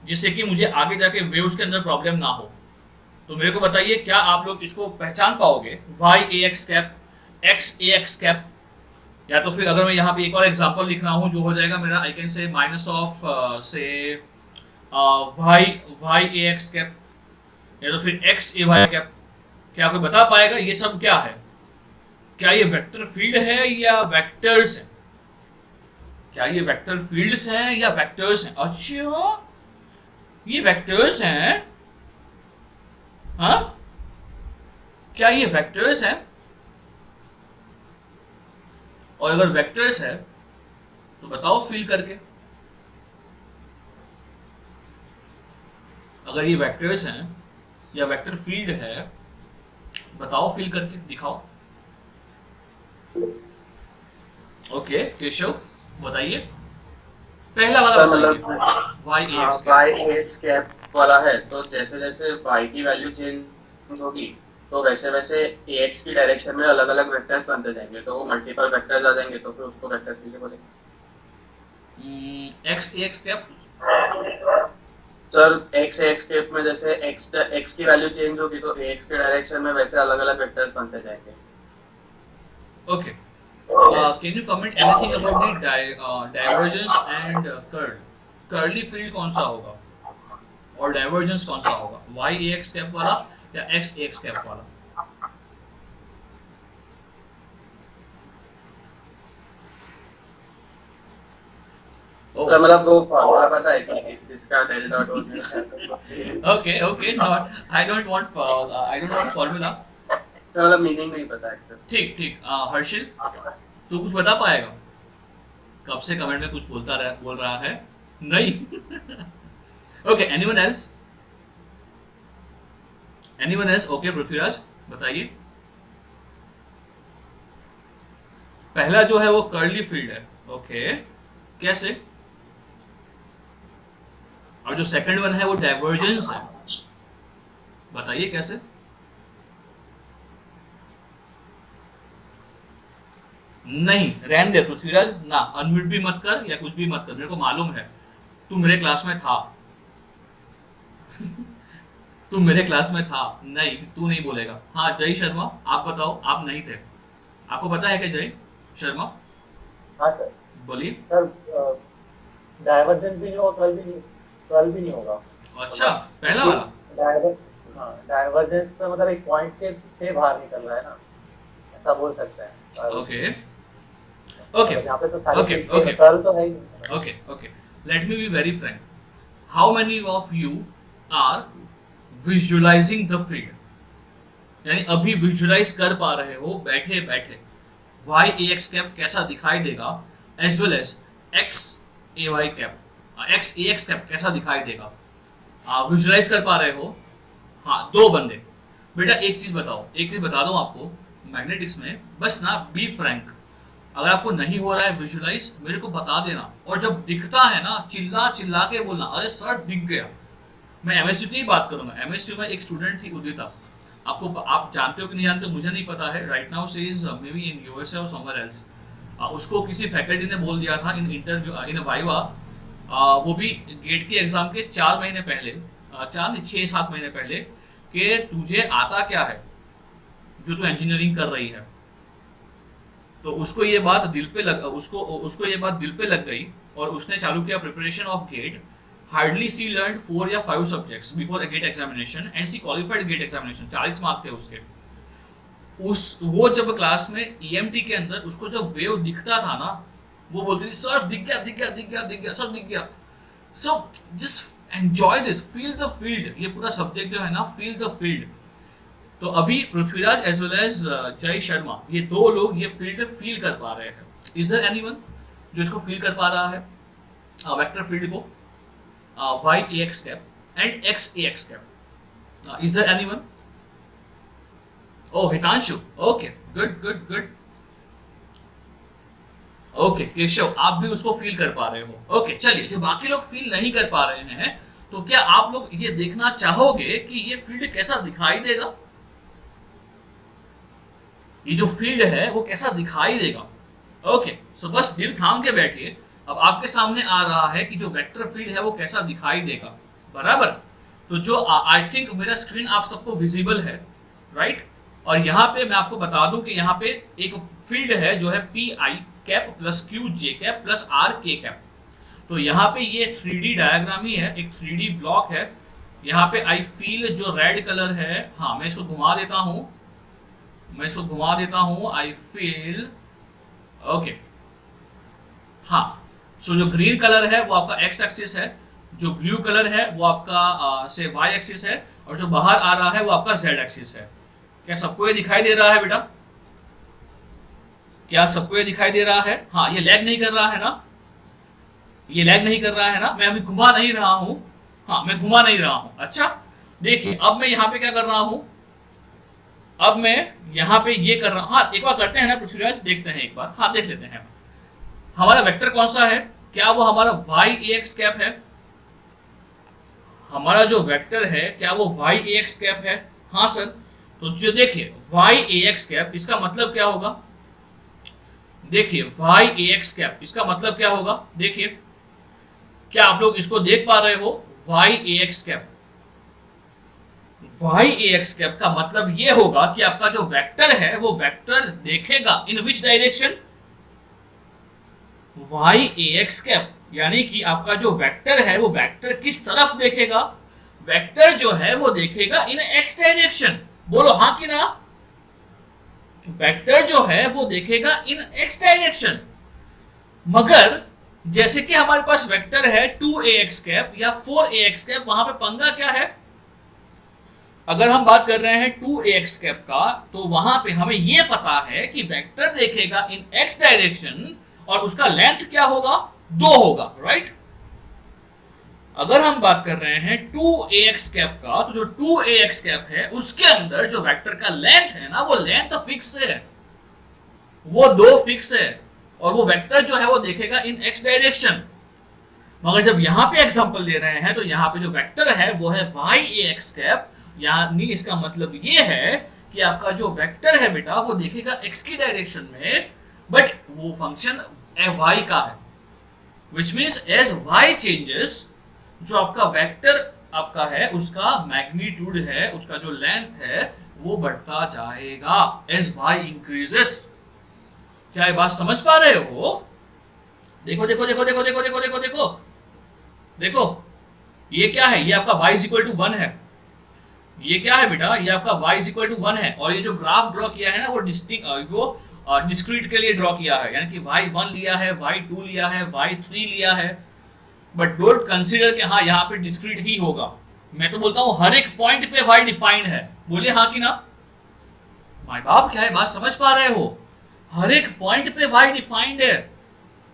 जिससे कि मुझे आगे जाके वेव्स के अंदर प्रॉब्लम ना हो। तो मेरे को बताइए, क्या आप लोग इसको पहचान पाओगे, y-ax कैप, x-ax कैप, या तो फिर अगर मैं यहाँ पे एक और एग्जांपल लिख रहा हूँ जो हो जाएगा मेरा, I can say minus of से y-ax कैप, या तो फिर x-ay कैप। क्या कोई बता पाएगा ये सब क्या है। क्या ये वेक्टर फील्ड है या वेक्टर्स है, क्या ये वेक्टर फील्ड्स हैं या वेक्टर्स हैं। अच्छा, ये वेक्टर्स हैं। हाँ, क्या ये वेक्टर्स हैं, और अगर वेक्टर्स है तो बताओ फील करके। अगर ये वेक्टर्स हैं या वेक्टर फील्ड है, बताओ फील करके दिखाओ। ओके केशव बताइए, पहला वाला मतलब y-ax कैप वाला है, तो जैसे जैसे y की वैल्यू चेंज होगी तो वैसे वैसे ax की डायरेक्शन में अलग अलग वेक्टर्स बनते जाएंगे, तो वो मल्टीपल वेक्टर्स आ जाएंगे, तो फिर उसको वेक्टर फील्ड बोलेंगे। x-ax cap, sir x-ax cap में जैसे x की वैल्यू चेंज होगी तो ax के डायरेक्शन में वैसे अलग अलग वेक्टर्स बनते जाएंगे। Okay, can you comment anything about the divergence and curl. Curly field कौन सा होगा, और डाइवर्जेंस कौन सा होगा, वाई ए एक्स कैप वाला या एक्स ए एक्स कैप वाला? सर मतलब वो फॉर्मूला पता है कि जिसका डेल डॉट हो okay okay, not I don't want formula. Sir मतलब मीनिंग नहीं पता है। ठीक ठीक, हर्षिल तू कुछ बता पाएगा? कब से कमेंट में कुछ बोल रहा है नहीं। Okay, anyone else? Okay Prithviraj बताइए। पहला जो है वो कर्ली फील्ड है, ओके कैसे? और जो सेकंड वन है वो डाइवर्जेंस है, बताइए कैसे? नहीं रहने दे पृथ्वीराज, ना अनम्यूट भी मत कर या कुछ भी मत कर, मेरे को मालूम है तू मेरे क्लास में था। तू मेरे क्लास में था, नहीं तू नहीं बोलेगा। हाँ जय शर्मा आप बताओ, आप नहीं थे, आपको पता है क्या जय शर्मा? हाँ सर बोलिए। सर डाइवर्जेंस भी नहीं होगा, कर्ल भी नहीं होगा। अच्छा पहला वाला डाइवर्जेंस तो मतलब एक पॉइंट के से बाहर निकल रहा है ना, ऐसा बोल सकते हैं। ओके ओके यहाँ पे तो सारी Okay, चीजें okay. कर्ल तो है ही नहीं। okay, let me be very frank. How many of you are visualizing the field? यानी अभी विजुलाइज कर पा रहे हो बैठे बैठे वाई ए एक्स कैप कैसा दिखाई देगा, as well as x A y cap, x a x cap कैसा दिखाई देगा, विजुलाइज कर पा रहे हो? हाँ दो बंदे। बेटा एक चीज बता दो आपको, मैग्नेटिक्स में बस ना बी फ्रैंक, अगर आपको नहीं हो रहा है विजुलाइज मेरे को बता देना, और जब दिखता है ना चिल्ला चिल्ला के बोलना अरे सर दिख गया। मैं एमएसटी की ही बात करूंगा, एमएसटी में एक स्टूडेंट थी उदिता, आपको आप जानते हो कि नहीं जानते हो मुझे नहीं पता है, right now she is may be in USA और समवेयर एल्स। उसको किसी फैकल्टी ने बोल दिया था इन इंटरव्यू इन वाइवा, वो भी गेट के एग्जाम के 4 महीने पहले, 6-7 महीने पहले, कि तुझे आता क्या है जो तू इंजीनियरिंग कर रही है। तो उसको ये बात दिल पे लग गई और उसने चालू किया preparation of GATE. Hardly she learn 4 या 5 subjects before a GATE examination and she qualified GATE examination. 40 mark थे उसके। वो जब क्लास में ईएमटी के अंदर उसको जब वेव दिखता था ना, वो बोलती थी सर दिख गया सर दिख गया। So just enjoy this, feel the field. ये पूरा सब्जेक्ट जो है ना, फील द फील्ड। तो अभी पृथ्वीराज एज वेल एज जय शर्मा, ये दो लोग ये फील्ड फील कर पा रहे हैं। इज देयर एनीवन जो इसको फील कर पा रहा है, वेक्टर फील्ड को, y A x cap and x a x cap? Is there anyone? Oh Hitanshu, okay good. Okay Keshav, आप भी उसको फील कर पा रहे हो। ओके चलिए, जो बाकी लोग फील नहीं कर पा रहे हैं, तो क्या आप लोग ये देखना चाहोगे कि ये फील्ड कैसा दिखाई देगा? ये जो फील्ड है वो कैसा दिखाई देगा? ओके सो बस दिल थाम के बैठिए। अब आपके सामने आ रहा है कि जो वेक्टर फील्ड है वो कैसा दिखाई देगा, बराबर? तो जो आई थिंक मेरा स्क्रीन आप सबको विजिबल है, राइट? और यहाँ पे मैं आपको बता दूं कि यहाँ पे एक फील्ड है जो है P i cap plus Q j cap plus R k cap. तो यहाँ पे ये 3D डायग्राम ही है, एक 3D ब्लॉक है। यहाँ पे आई फील जो रेड कलर है, हाँ मैं इसको घुमा देता हूँ, आई फील, ओके हाँ। सो जो ग्रीन कलर है वो आपका एक्स एक्सिस है, जो ब्लू कलर है वो आपका से वाई एक्सिस है, और जो बाहर आ रहा है वो आपका जेड एक्सिस है। क्या सबको ये दिखाई दे रहा है बेटा? क्या सबको ये दिखाई दे रहा है? हाँ, ये लैग नहीं कर रहा है ना? ये लैग नहीं कर रहा है ना? मैं अभी घुमा नहीं रहा हूं। हाँ, मैं घुमा नहीं रहा हूं। अच्छा देखिए, अब मैं यहाँ पे क्या कर रहा हूं, अब मैं यहाँ पे ये कर रहा हूं। हाँ, एक बार करते हैं ना पृथ्वीराज, देखते हैं एक बार। हाँ, देख लेते हैं हमारा वेक्टर कौन सा है। क्या वो हमारा वाई ए एक्स कैप है? हमारा जो वेक्टर है क्या वो वाई ए एक्स कैप है? हाँ सर। तो जो देखिए वाई ए एक्स कैप, इसका मतलब क्या होगा? देखिए वाई ए एक्स कैप, इसका मतलब क्या होगा? देखिए, क्या आप लोग इसको देख पा रहे हो? वाई ए एक्स कैप, वाई ए एक्स कैप का मतलब ये होगा कि आपका जो वेक्टर है वो वेक्टर देखेगा in which direction? Y A x cap, यानी कि आपका जो वेक्टर है वो वेक्टर किस तरफ देखेगा? वेक्टर जो है वो देखेगा इन एक्स डायरेक्शन। बोलो हाँ कि ना? वेक्टर जो है वो देखेगा इन एक्स डायरेक्शन। मगर जैसे कि हमारे पास वेक्टर है 2ax कैप या 4ax कैप, वहां पे पंगा क्या है? अगर हम बात कर रहे हैं 2ax कैप का, तो वहां पे हमें यह पता है कि वेक्टर देखेगा इन x डायरेक्शन और उसका लेंथ क्या होगा? 2 होगा, राइट? अगर हम बात कर रहे हैं 2ax कैप का, तो जो 2ax कैप है उसके अंदर जो वेक्टर का लेंथ है ना, वो लेंथ फिक्स है, वो 2 फिक्स है, और वो वेक्टर जो है वो देखेगा इन x डायरेक्शन। मगर जब यहां पे एग्जांपल ले रहे हैं तो यहां पे जो वेक्टर है वो है y-ax कैप, यानी इसका मतलब ये है कि आपका जो वेक्टर है बेटा वो देखेगा x की डायरेक्शन में, बट वो फंक्शन y का है, which means as y changes, जो आपका वेक्टर आपका है उसका मैग्नीट्यूड है, उसका जो लेंथ है वो बढ़ता जाएगा एज y इंक्रीजेस। क्या ये बात समझ पा रहे हो? देखो देखो देखो देखो देखो देखो देखो देखो देखो, ये क्या है? ये आपका y इक्वल टू 1 है। ये क्या है बेटा? ये आपका y इक्वल टू 1 है, और ये जो ग्राफ ड्रॉ किया है ना वो डिस्क्रीट के लिए ड्रॉ किया है, यानी कि y1 लिया है, y2 लिया है, y3 लिया है, बट डोंट कंसीडर कि हाँ यहाँ पे डिस्क्रीट ही होगा। मैं तो बोलता हूँ हर एक पॉइंट पे y डिफाइंड है। बोलिए हाँ कि ना? माय बाप, क्या है बात समझ पा रहे हो? हर एक पॉइंट पे y डिफाइंड है,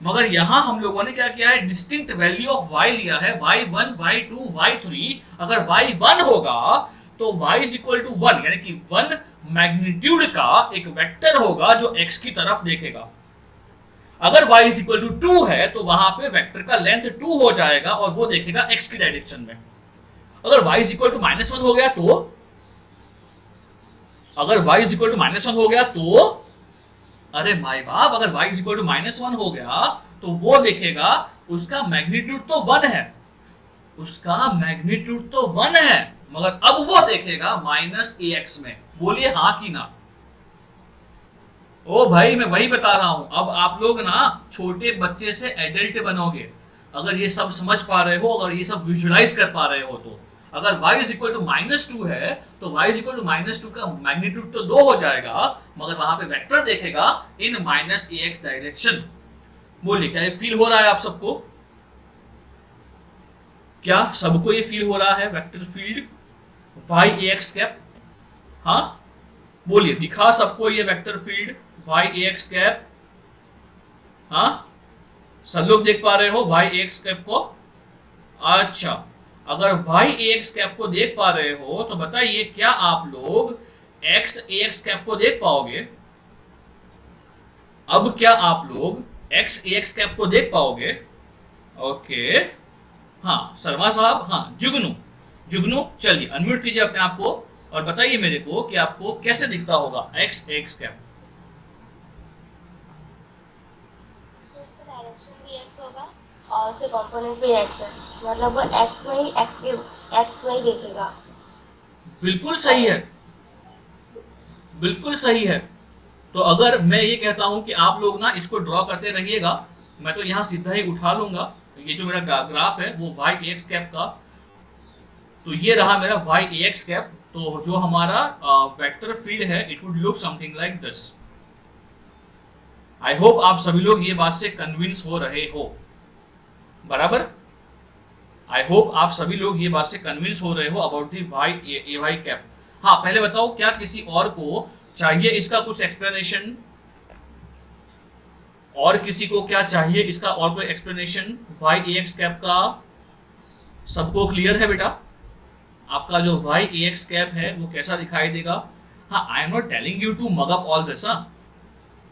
मगर यहां हम लोगों ने क्या किया है? डिस्टिंक्ट वैल्यू ऑफ y लिया है, y1, y2, y3। अगर y1 होगा तो y इज इक्वल टू 1, यानी कि 1 मैग्नीट्यूड का एक वेक्टर होगा जो x की तरफ देखेगा। अगर y इज इक्वल टू 2 है तो वहां पे वेक्टर का लेंथ 2 हो जाएगा और वो देखेगा x की डायरेक्शन में। अगर y इज इक्वल टू -1 हो गया तो, अगर y इज इक्वल टू -1 हो गया तो, अरे माय बाप, अगर y इज इक्वल टू -1 हो गया तो वो देखेगा उसका मैग्नीट्यूड तो 1 है, उसका मैग्नीट्यूड तो 1 है, मगर अब वो देखेगा -ax में। बोलिए हाँ कि ना? ओ भाई, मैं वही बता रहा हूं, अब आप लोग ना छोटे बच्चे से एडल्ट बनोगे अगर ये सब समझ पा रहे हो, अगर ये सब विजुलाइज कर पा रहे हो तो। अगर y इज इक्वल टू -2 है तो y इज इक्वल टू -2 का मैग्नीट्यूड तो 2 हो जाएगा, मगर वहां पे वेक्टर देखेगा इन -ax डायरेक्शन। बोलिए, क्या ये फील हो रहा है आप सबको? क्या सबको ये फील हो रहा है वेक्टर फील्ड y-ax कैप? हाँ बोलिए, दिखा सबको ये वेक्टर फील्ड y-ax कैप? हाँ, सब लोग देख पा रहे हो y-ax कैप को? अच्छा, अगर y-ax कैप को देख पा रहे हो तो बताइए क्या आप लोग x-ax कैप को देख पाओगे? अब क्या आप लोग x-ax कैप को देख पाओगे? ओके, हाँ शर्मा साहब, हाँ जुगनू चलिए अनम्यूट कीजिए अपने आप को और बताइए मेरे को कि आपको कैसे दिखता होगा x-ax कैप? और उसके कंपोनेंट भी x है, मतलब वो x में ही देखेगा। बिल्कुल सही है, बिल्कुल सही है। तो अगर मैं ये कहता हूं कि आप लोग ना इसको ड्रॉ करते रहिएगा, मैं तो यहाँ सीधा ही उठा लूंगा ये जो मेरा ग्राफ है वो y-ax कैप का, तो ये रहा मेरा y-ax कैप। तो जो हमारा वेक्टर फील्ड है it would look something like this. I hope आप सभी लोग ये बात से कन्विंस हो रहे हो, बराबर? आई होप आप सभी लोग ये बात से कन्विंस हो रहे हो अबाउट दी y-ay कैप। हाँ, पहले बताओ क्या किसी और को चाहिए इसका कुछ एक्सप्लेनेशन? और किसी को क्या चाहिए इसका और कोई एक्सप्लेनेशन y-ax कैप का? सबको क्लियर है बेटा? आपका जो y-ax कैप है वो कैसा दिखाई देगा? हाँ, I am not telling you to mug up all this.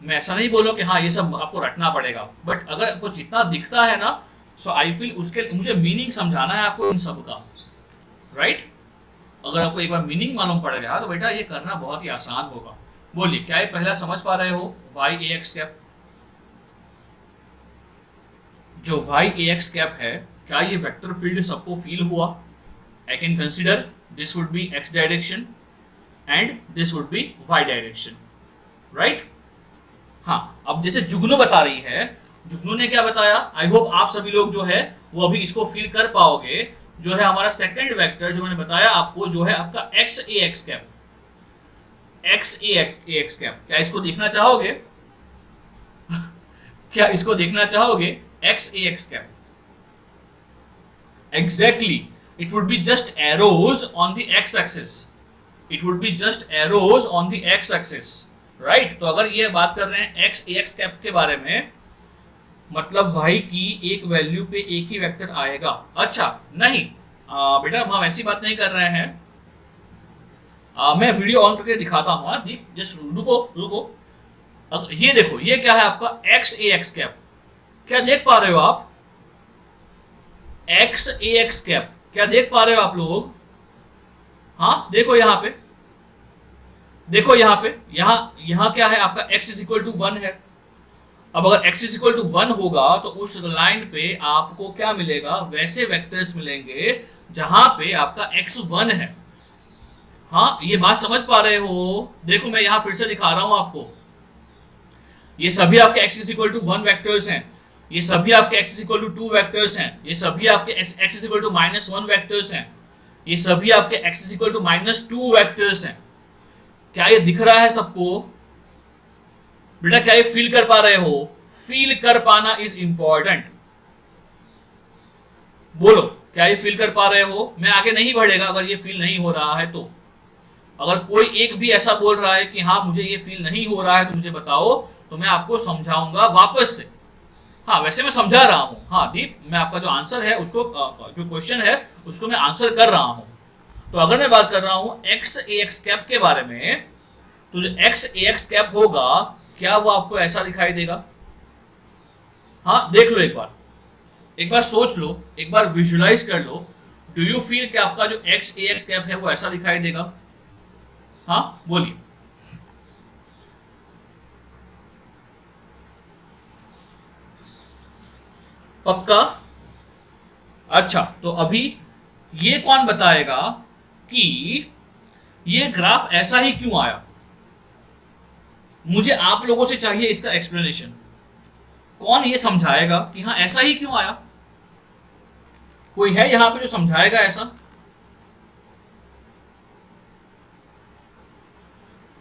मैं ऐसा नहीं बोलो कि हाँ ये सब आपको रटना पड़ेगा, बट अगर आपको जितना दिखता है ना, सो आई फील उसके मुझे मीनिंग समझाना है आपको इन सब का, राइट? अगर आपको एक बार मीनिंग मालूम पड़ गया तो बेटा ये करना बहुत ही आसान होगा। बोलिए, क्या ये पहला समझ पा रहे हो y-ax कैप? जो y-ax कैप है, क्या ये वेक्टर फील्ड सबको फील हुआ? I can consider this would be x direction and this would be y direction, right? हाँ, अब जैसे जुगनू बता रही है, जुगनू ने क्या बताया? आई होप आप सभी लोग जो है वो अभी इसको फील कर पाओगे। जो है हमारा सेकंड वेक्टर जो मैंने बताया आपको, जो है आपका x a x cap, x a x cap, क्या इसको देखना चाहोगे? क्या इसको देखना चाहोगे? X a x cap, exactly, it would be just arrows on the x axis, it would be just arrows on the x axis, right? तो अगर ये बात कर रहे हैं x a x कैप के बारे में, मतलब y की एक वैल्यू पे एक ही वेक्टर आएगा। अच्छा नहीं बेटा, हम ऐसी बात नहीं कर रहे हैं। मैं वीडियो ऑन करके दिखाता हूँ। हाँ दीप, जस्ट रुको। ये देखो, ये क्या है आपका एक्स ए एक्स कैप, क्या देख पा रहे हो आप? एक्स ए एक्स कैप, क्या देख पा रहे हो आप लोग? हाँ देखो यहाँ पे, देखो यहाँ पे, यहाँ क्या है आपका x इज इक्वल टू 1 है। अब अगर x इज इक्वल टू 1 होगा तो उस लाइन पे आपको क्या मिलेगा? वैसे वेक्टर्स मिलेंगे जहां पे आपका x 1 है। हाँ, ये बात समझ पा रहे हो? देखो मैं यहां फिर से दिखा रहा हूं आपको, ये सभी आपके x is equal to 1 vectors हैं, ये सभी आपके x is equal to 2 vectors हैं, ये सभी आपके x is equal to -1 vectors हैं, ये सभी आपके x is equal to -2 vectors हैं। क्या ये दिख रहा है सबको? बेटा क्या ये फील कर पा रहे हो? फील कर पाना इज इंपॉर्टेंट। बोलो, क्या ये फील कर पा रहे हो? मैं आगे नहीं बढ़ेगा अगर ये फील नहीं हो रहा है तो। अगर कोई एक भी ऐसा बोल रहा है कि हाँ मुझे ये फील नहीं हो रहा है तो मुझे बताओ, तो मैं आपको समझाऊंगा वापस से। हाँ वैसे मैं समझा रहा हूँ। हाँ दीप, मैं आपका जो आंसर है उसको, जो क्वेश्चन है उसको मैं आंसर कर रहा हूँ। तो अगर मैं बात कर रहा हूँ एक्स ए एक्स कैप के बारे में, तो जो एक्स ए एक्स कैप होगा, क्या वो आपको ऐसा दिखाई देगा? हाँ देख लो, एक बार सोच लो, एक बार विजुलाइज कर लो। डू यू फील कि आपका जो एक्स ए एक्स कैप है वो ऐसा दिखाई देगा? हाँ बोलिए। पक्का? अच्छा, तो अभी ये कौन बताएगा कि ये ग्राफ ऐसा ही क्यों आया? मुझे आप लोगों से चाहिए इसका एक्सप्लेनेशन। कौन ये समझाएगा कि हाँ ऐसा ही क्यों आया? कोई है यहां पे जो समझाएगा ऐसा?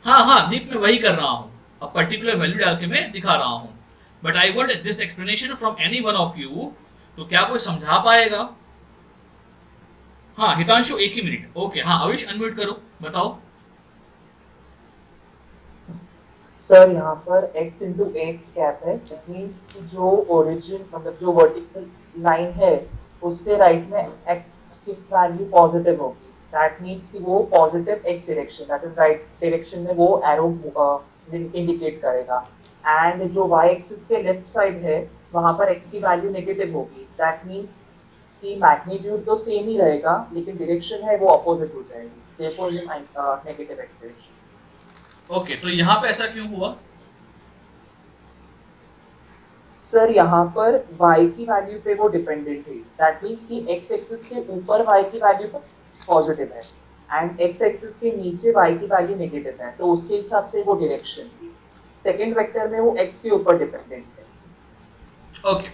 हाँ दीप, मैं वही कर रहा हूं, अब पर्टिकुलर वैल्यू डाल के मैं दिखा रहा हूं। But I want this explanation from any one of you. तो क्या कोई समझा पाएगा? हाँ हितांशु, एक ही मिनट। ओके, हाँ अविश अनम्यूट करो, बताओ। सर यहाँ पर x इंटू एक्स कैप है, मीन्स जो ओरिजिन मतलब जो वर्टिकल लाइन है उससे राइट में x की वैल्यू पॉजिटिव होगी। दैट मीन्स कि वो positive x direction, that is right direction में वो एरो इंडिकेट करेगा। एंड जो y एक्सिस के लेफ्ट साइड है वहाँ पर x की वैल्यू नेगेटिव होगी। दैट मीन्स कि मैग्नीट्यूड तो सेम ही रहेगा लेकिन डायरेक्शन है वो अपोजिट हो जाएगी। देयरफॉर ये नेगेटिव x डायरेक्शन। ओके, तो यहाँ पे ऐसा क्यों हुआ? सर यहाँ पर y की वैल्यू पे वो डिपेंडेंट है। दैट मीन्स कि x एक्सिस के ऊपर y की वैल्यू पॉजिटिव है एंड x एक्सिस के नीचे y की वैल्यू नेगेटिव है, तो उसके हिसाब से वो डायरेक्शन है। सेकंड वेक्टर में वो x के ऊपर डिपेंडेंट है। ओके,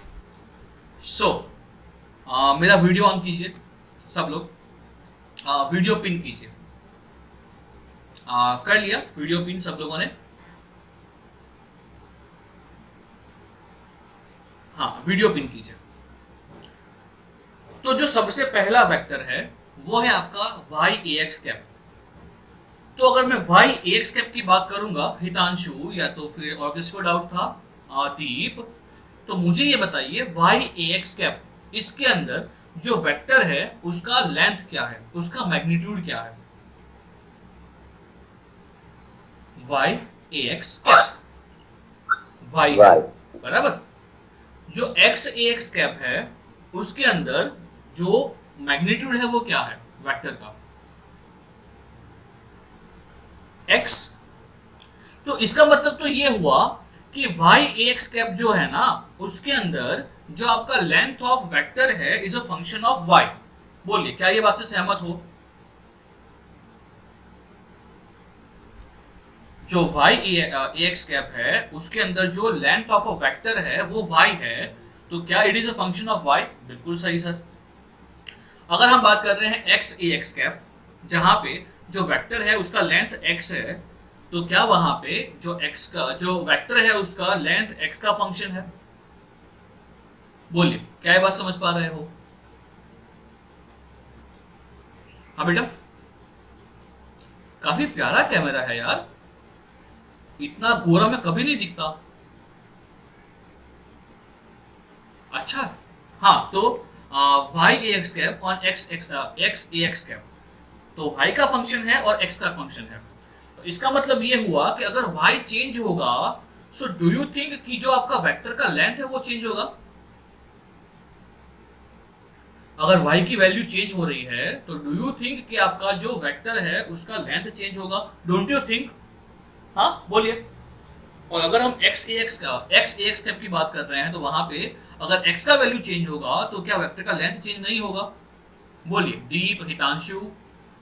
सो मेरा वीडियो ऑन कीजिए सब लोग, वीडियो पिन कीजिए। कर लिया वीडियो पिन सब लोगों ने? हाँ वीडियो पिन कीजिए। तो जो सबसे पहला वेक्टर है वो है आपका वाई ए एक्स कैप। तो अगर मैं वाई ए एक्स कैप की बात करूंगा हितांशु, या तो फिर और किसको डाउट था? दीप। तो मुझे ये बताइए वाई ए एक्स कैप, इसके अंदर जो वेक्टर है उसका लेंथ क्या है, उसका मैग्नीट्यूड क्या है? वाई ए एक्स कैप, वाई बराबर। जो एक्स ए एक्स कैप है उसके अंदर जो मैग्नीट्यूड है वो क्या है वेक्टर का? x। तो इसका मतलब तो ये हुआ कि वाई ए एक्स कैप जो है ना, उसके अंदर जो आपका लेंथ ऑफ वेक्टर है is a function of y। बोलिए, क्या ये बात से सहमत हो? जो वाई ए एक्स कैप है उसके अंदर जो लेंथ ऑफ अ वेक्टर है वो y है, तो क्या it is a function of y? बिल्कुल सही सर। अगर हम बात कर रहे हैं एक्स ए एक्स कैप, जहां पे जो वेक्टर है उसका लेंथ एक्स है, तो क्या वहां पे जो एक्स का जो वेक्टर है उसका लेंथ एक्स का फंक्शन है? बोलिए, क्या ये बात समझ पा रहे हो? हाँ बेटा, काफी प्यारा कैमरा है यार, इतना गोरा मैं कभी नहीं दिखता। अच्छा, हाँ, तो वाई ए एक्स कैप और एक्स ए एक्स कैप, तो y का फंक्शन है और x का फंक्शन है। तो इसका मतलब ये हुआ कि अगर y चेंज होगा, सो डू यू थिंक कि जो आपका वेक्टर का लेंथ है वो चेंज होगा? अगर y की वैल्यू चेंज हो रही है तो डू यू थिंक कि आपका जो वेक्टर है उसका लेंथ चेंज होगा? Don't you think? हाँ बोलिए। और अगर हम एक्स ए एक्स कैप की बात कर रहे हैं तो वहां पे अगर x का वैल्यू चेंज होगा तो क्या वेक्टर का लेंथ चेंज नहीं होगा? बोलिए, दीप, हितांशु,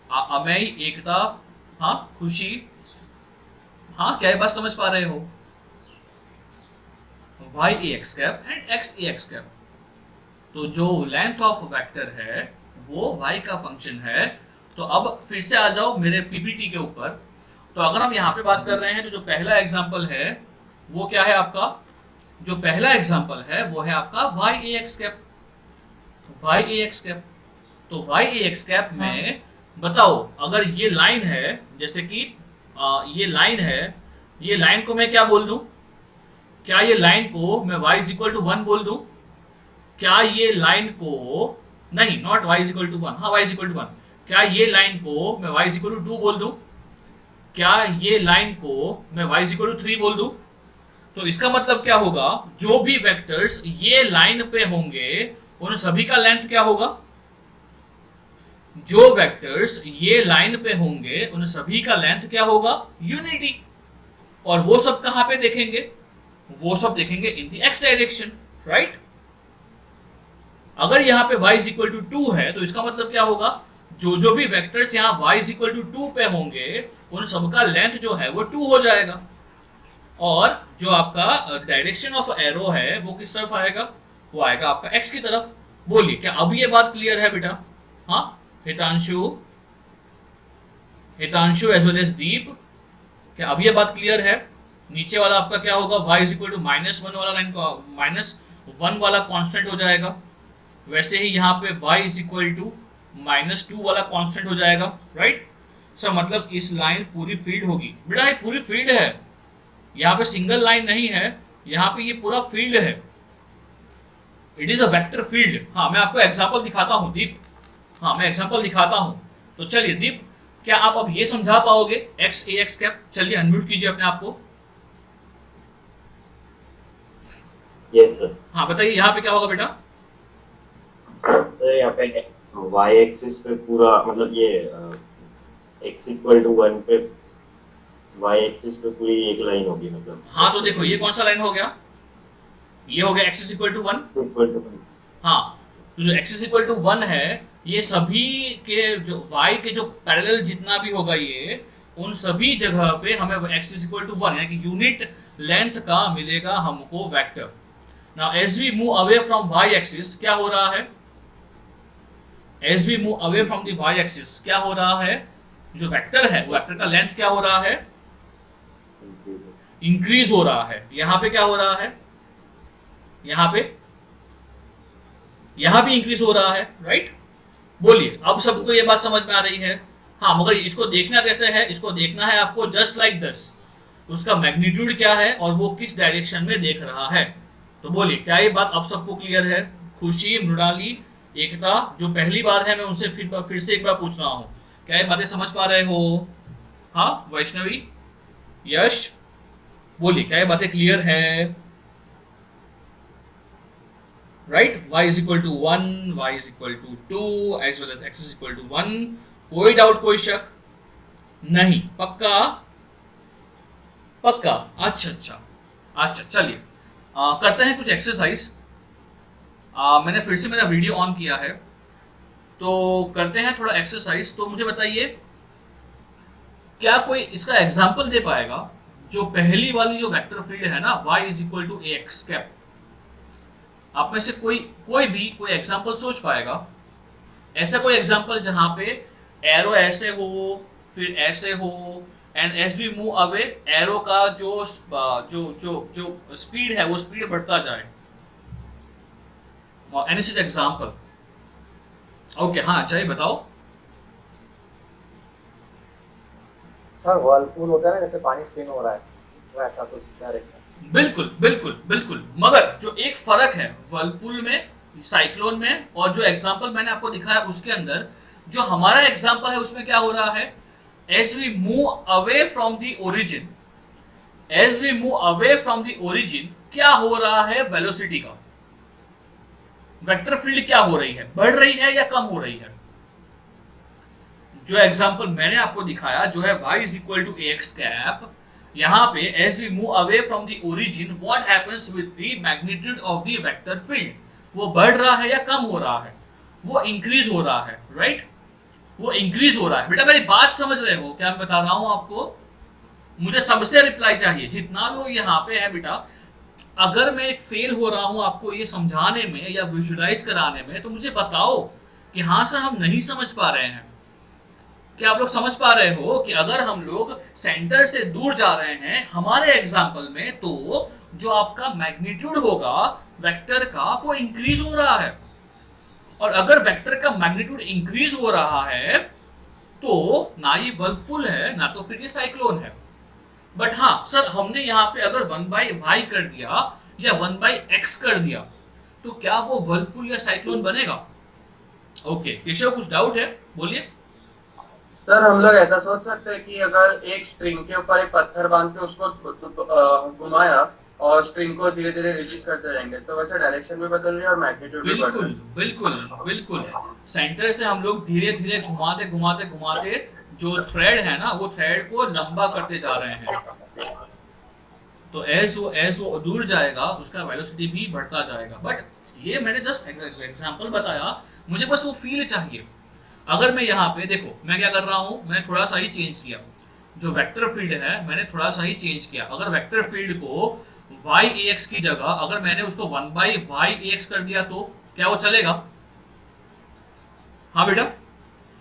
अमेय, एकता, हाँ, खुशी, हाँ, क्या ये बात समझ पा रहे हो? y a x cap and x a x cap, तो जो लेंथ ऑफ वेक्टर है वो y का फंक्शन है। तो अब फिर से आ जाओ मेरे पीपीटी के ऊपर। तो अगर हम यहाँ पे बात कर रहे हैं तो जो पहला एग्जांपल है वो क्या है आपका? जो पहला एग्जांपल है वो है आपका y a x cap, y a x cap. तो y a x कैप में बताओ, अगर ये लाइन है, जैसे कि ये लाइन है, ये लाइन को मैं क्या बोल दूं? क्या ये लाइन को मैं y इज इक्वल टू 1 बोल दूं? क्या ये लाइन को, नहीं, not y is equal to 1, हाँ y इज इक्वल टू 1, क्या ये लाइन को मैं y इज इक्वल टू 2 बोल दूं? क्या ये लाइन को मैं y इज इक्वल टू 3 बोल दूं? तो इसका मतलब क्या होगा? जो भी वेक्टर्स ये लाइन पे होंगे उन सभी का लेंथ क्या होगा? जो वेक्टर्स ये लाइन पे होंगे उन सभी का लेंथ क्या होगा? यूनिटी। और वो सब कहां पे देखेंगे? वो सब देखेंगे in the x direction, right? अगर यहाँ पे y इज इक्वल टू 2 है तो इसका मतलब क्या होगा? जो भी वेक्टर्स यहाँ y इज इक्वल टू 2 पे होंगे उन सबका लेंथ जो है वो 2 हो जाएगा। और जो आपका डायरेक्शन ऑफ एरो है वो किस तरफ आएगा? वो आएगा आपका x की तरफ। बोलिए, क्या अब ये बात क्लियर है बेटा? हाँ, हितांशु एज वेल एज दीप, क्या अब ये बात क्लियर है? नीचे वाला आपका क्या होगा? y इज इक्वल टू -1 वाला लाइन का -1 वाला कांस्टेंट हो जाएगा। वैसे ही यहाँ पे y इज इक्वल टू -2 वाला कांस्टेंट हो जाएगा, राइट? सर मतलब इस लाइन पूरी फील्ड होगी। बेटा ये पूरी फील्ड है, यहाँ पे सिंगल लाइन नहीं है, यहाँ पे ये पूरा फील्ड है। It is a vector field. हाँ, मैं आपको एग्जांपल दिखाता हूँ दीप, हाँ मैं एग्जांपल दिखाता हूँ। तो चलिए दीप, क्या आप अब ये समझा पाओगे एक्स ए एक्स कैप? चलिए अनम्यूट कीजिए अपने आप को। Yes sir. हाँ बताइए, यहाँ पे क्या होगा बेटा? सर यहाँ पे y एक्सिस पे पूरा मतलब ये x इक्वल टू 1 पे y एक्सिस पे पूरी एक लाइन होगी मतलब। हाँ तो देखो ये कौन सा लाइन हो गया? ये हो गया एक्सिस इक्वल टू 1। हाँ, तो जो एक्सिस इक्वल टू 1 है, ये सभी के जो y के जो पैरेलल जितना भी होगा ये, उन सभी जगह पे हमें एक्सिस इक्वल टू 1 यानी कि यूनिट लेंथ का मिलेगा हमको vector. Now as we move away from y axis, क्या हो रहा है? As we move away from the y axis क्या हो रहा है? जो वेक्टर है वो वेक्टर का लेंथ क्या हो रहा है? इंक्रीज हो रहा है। यहाँ पे क्या हो रहा है? यहाँ भी इंक्रीज हो रहा है, राइट? बोलिए, अब सबको ये बात समझ में आ रही है? हाँ, मगर इसको देखना कैसे है? इसको देखना है आपको जस्ट लाइक दिस, उसका मैग्नीट्यूड क्या है और वो किस डायरेक्शन में देख रहा है। तो बोलिए, क्या ये बात अब सबको क्लियर है? खुशी, मृणाली, एकता, जो पहली बार है मैं उनसे फिर से एक बार पूछ रहा हूँ, क्या ये बातें समझ पा रहे हो? हाँ, वैष्णवी, यश, बोलिए, क्या ये बातें क्लियर है? Right, y is equal to 1, y is equal to 2 as well as x is equal to 1। कोई डाउट, कोई शक नहीं? पक्का? पक्का? अच्छा, चलिए करते हैं कुछ एक्सरसाइज। मैंने फिर से मेरा वीडियो ऑन किया है, तो करते हैं थोड़ा एक्सरसाइज। तो मुझे बताइए, क्या कोई इसका एग्जाम्पल दे पाएगा? जो पहली वाली जो वेक्टर फील्ड है ना, y is equal to ax cap, आप में से कोई एग्जांपल सोच पाएगा? ऐसा कोई एग्जांपल जहां पे एरो ऐसे हो फिर ऐसे हो and as we move away arrow का जो जो जो जो स्पीड है वो स्पीड बढ़ता जाए? Any such example? ओके, हाँ चाहिए बताओ। सर वर्लपूल होता है ना, जैसे पानी स्पिन हो रहा है, वैसा कुछ डायरेक्ट। बिल्कुल बिल्कुल बिल्कुल, मगर जो एक फर्क है वर्लपूल में, साइक्लोन में, और जो एग्जांपल मैंने आपको दिखाया उसके अंदर, जो हमारा एग्जांपल है उसमें क्या हो रहा है, as we move away from the origin, as we move away from the origin क्या हो रहा है, वेलोसिटी का वेक्टर फील्ड क्या हो रही है, बढ़ रही है या कम हो रही है? जो एग्जांपल मैंने आपको दिखाया जो है y is equal to ax cap, यहाँ पे as we move away from the origin what happens with the magnitude of the vector field, वो बढ़ रहा है या कम हो रहा है? वो इंक्रीज हो रहा है, राइट? वो इंक्रीज हो रहा है। बेटा मेरी बात समझ रहे हो क्या मैं बता रहा हूं आपको? मुझे सबसे रिप्लाई चाहिए, जितना लोग यहाँ पे है बेटा। अगर मैं फेल हो रहा हूं आपको ये समझाने में या विजुलाइज कराने में तो मुझे बताओ कि हाँ सर हम नहीं समझ पा रहे हैं। क्या आप लोग समझ पा रहे हो कि अगर हम लोग सेंटर से दूर जा रहे हैं हमारे एग्जाम्पल में, तो जो आपका मैग्नीट्यूड होगा वेक्टर का वो इंक्रीज हो रहा है, और अगर वेक्टर का मैग्नीट्यूड इंक्रीज हो रहा है तो ना ये वर्लपूल है ना तो फिर ये साइक्लोन है। बट हाँ सर हमने यहाँ पे अगर 1/y कर दिया या 1/x कर दिया तो क्या वो वर्लपूल या साइक्लोन बनेगा? ओके केशव, कुछ डाउट है? बोलिए। सर हम लोग ऐसा सोच सकते हैं कि अगर एक स्ट्रिंग के ऊपर एक पत्थर बांध के उसको घुमाया और स्ट्रिंग को धीरे धीरे रिलीज करते जाएंगे तो वैसे डायरेक्शन भी बदल रही है और मैग्नीट्यूड भी बढ़ रहा है। बिल्कुल बिल्कुल, सेंटर से हम लोग धीरे धीरे घुमाते घुमाते घुमाते जो थ्रेड है ना वो थ्रेड को लंबा करते जा रहे हैं, तो एज वो दूर जाएगा उसका वेलोसिटी भी बढ़ता जाएगा। बट ये मैंने जस्ट एग्जांपल बताया, मुझे बस वो फील चाहिए। अगर मैं यहाँ पे देखो मैं क्या कर रहा हूँ, मैं थोड़ा सा ही चेंज किया, जो वेक्टर फील्ड है मैंने थोड़ा सा ही चेंज किया। अगर वेक्टर फील्ड को y की जगह अगर मैंने उसको 1/y कर दिया तो क्या वो चलेगा? हाँ बेटा,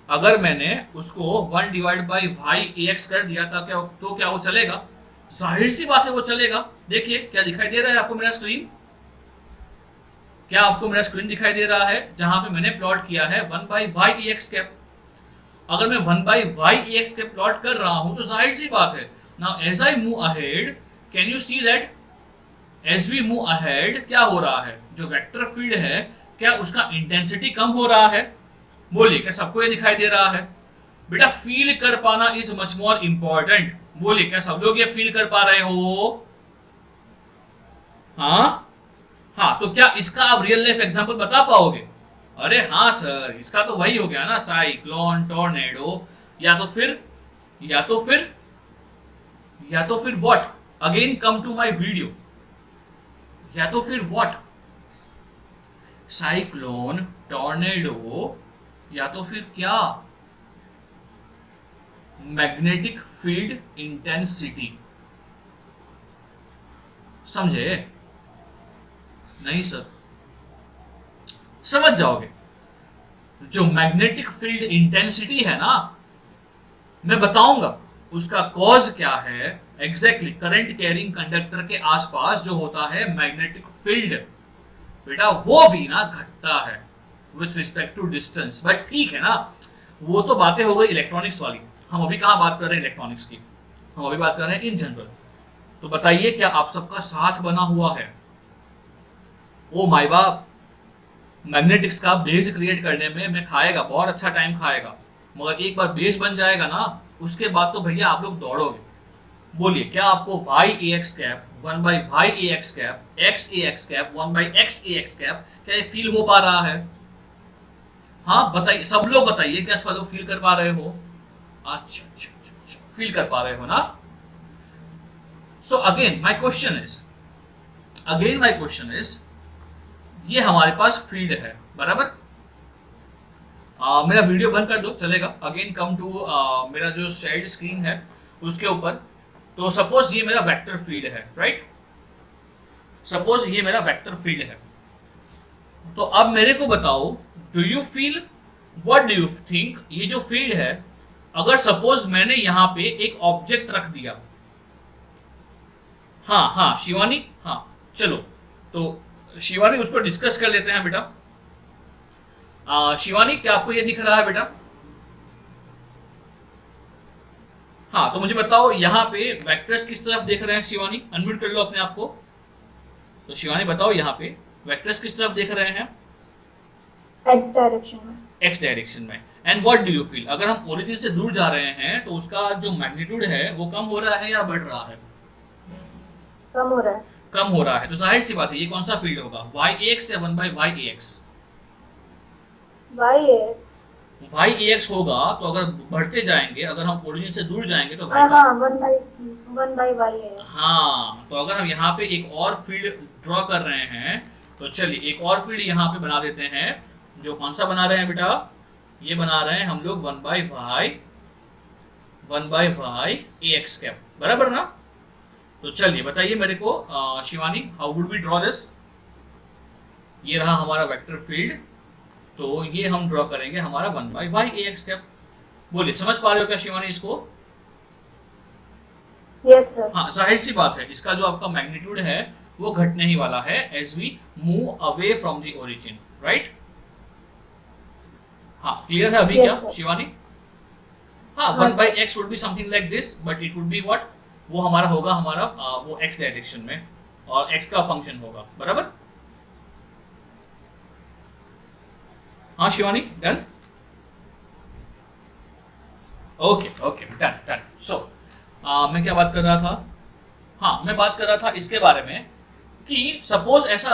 अगर मैंने उसको 1/y कर दिया था तो क्या वो चलेगा? जाहिर सी बात है वो चलेगा। देखिए क्या दिखाई दे रहा है आपको मेरा स्क्रीन? क्या आपको मेरा स्क्रीन दिखाई दे रहा है जहां पे मैंने प्लॉट किया है 1/y कैप? अगर मैं 1/y कैप प्लॉट कर रहा हूं तो जाहिर सी बात है, now as I move ahead can you see that as we move ahead क्या हो रहा है, जो वेक्टर फील्ड है क्या उसका इंटेंसिटी कम हो रहा है? बोलिए क्या सबको ये दिखाई दे रहा है? बेटा फील कर पाना इज मच मोर इंपॉर्टेंट। बोलिए क्या सब लोग ये फील कर पा रहे हो? हाँ, तो क्या इसका आप रियल लाइफ एग्जांपल बता पाओगे? अरे हाँ सर, इसका तो वही हो गया ना, साइक्लोन, टॉर्नेडो, या तो फिर what? Again come to my video. या तो फिर व्हाट? साइक्लोन, टॉर्नेडो, या तो फिर क्या? Magnetic field intensity. समझे? नहीं सर, समझ जाओगे। जो मैग्नेटिक फील्ड इंटेंसिटी है ना, मैं बताऊंगा उसका कॉज क्या है। एग्जैक्टली करंट कैरिंग कंडक्टर के आसपास जो होता है मैग्नेटिक फील्ड, बेटा वो भी ना घटता है with respect to distance. But ठीक है ना, वो तो बातें हो गई इलेक्ट्रॉनिक्स वाली। हम अभी कहाँ बात कर रहे हैं इलेक्ट्रॉनिक्स की, हम अभी बात कर रहे हैं इन जनरल। तो बताइए क्या आप सबका साथ बना हुआ है? ओ माय बाप, मैग्नेटिक्स का बेस क्रिएट करने में मैं खाएगा, बहुत अच्छा टाइम खाएगा, मगर एक बार बेस बन जाएगा ना उसके बाद तो भैया आप लोग दौड़ोगे। बोलिए क्या आपको y cap 1/y cap, x cap 1/x cap क्या ये फील हो पा रहा है? हाँ बताइए, सब लोग बताइए क्या सब लोग फील कर पा रहे हो? अच्छा, फील कर पा रहे हो ना? So again my question is ये हमारे पास फील्ड है, बराबर? मेरा वीडियो बंद कर दो, चलेगा। अगेन कम टू मेरा जो शेयर्ड स्क्रीन है उसके ऊपर। तो सपोज ये मेरा वेक्टर फील्ड है, राइट? सपोज ये मेरा वेक्टर फील्ड है। तो अब मेरे को बताओ, do you feel what do you think, ये जो फील्ड है, अगर सपोज मैंने यहाँ पे एक ऑब्जेक्ट रख दिया, हाँ हाँ शिवानी, हाँ चलो, तो शिवानी उसको डिस्कस कर लेते हैं बेटा। शिवानी क्या आपको ये दिख रहा है बेटा? हाँ तो मुझे बताओ यहाँ पे वेक्टर्स किस तरफ देख रहे हैं शिवानी, अनम्यूट कर लो अपने आप को। तो शिवानी बताओ यहाँ पे वेक्टर्स किस तरफ देख रहे हैं? एक्स डायरेक्शन में। एक्स डायरेक्शन में। And what do you feel, अगर हम ओरिजिन से दूर जा रहे हैं तो उसका जो मैग्नीट्यूड है वो कम हो रहा है या बढ़ रहा है? कम हो रहा है। कम हो रहा है। तो जाहिर सी बात है ये कौन सा फील्ड होगा, y(ax) या 1/y(ax)? y(ax) होगा। तो अगर बढ़ते जाएंगे, अगर हम ओरिजिन से दूर जाएंगे तो y का, हाँ 1/y है। हाँ तो अगर हम यहाँ पे एक और फील्ड ड्रॉ कर रहे हैं तो चलिए एक और फील्ड यहाँ पे बना देते हैं। जो कौन सा बना रहे हैं बेटा? ये बना रहे हैं हम लोग 1/y(ax) कैप, बराबर ना? तो चलिए बताइए मेरे को Shivani, how would we draw this? ये रहा हमारा वेक्टर फील्ड, तो ये हम ड्रॉ करेंगे हमारा 1/y(ax) कैप। बोलिए समझ पा रहे हो क्या शिवानी इसको? Yes sir. हाँ जाहिर सी बात है इसका जो आपका मैग्नीट्यूड है वो घटने ही वाला है as we move away from the origin, right? हाँ क्लियर है अभी? Yes, क्या sir. शिवानी? हाँ हाँ, 1/x would be something like this, but it would be what, वो हमारा होगा हमारा वो x डायरेक्शन में, और x का फंक्शन होगा, बराबर? हाँ Shivani, done? Okay okay, done done. So मैं क्या बात कर रहा था? हाँ मैं बात कर रहा था इसके बारे में कि सपोज ऐसा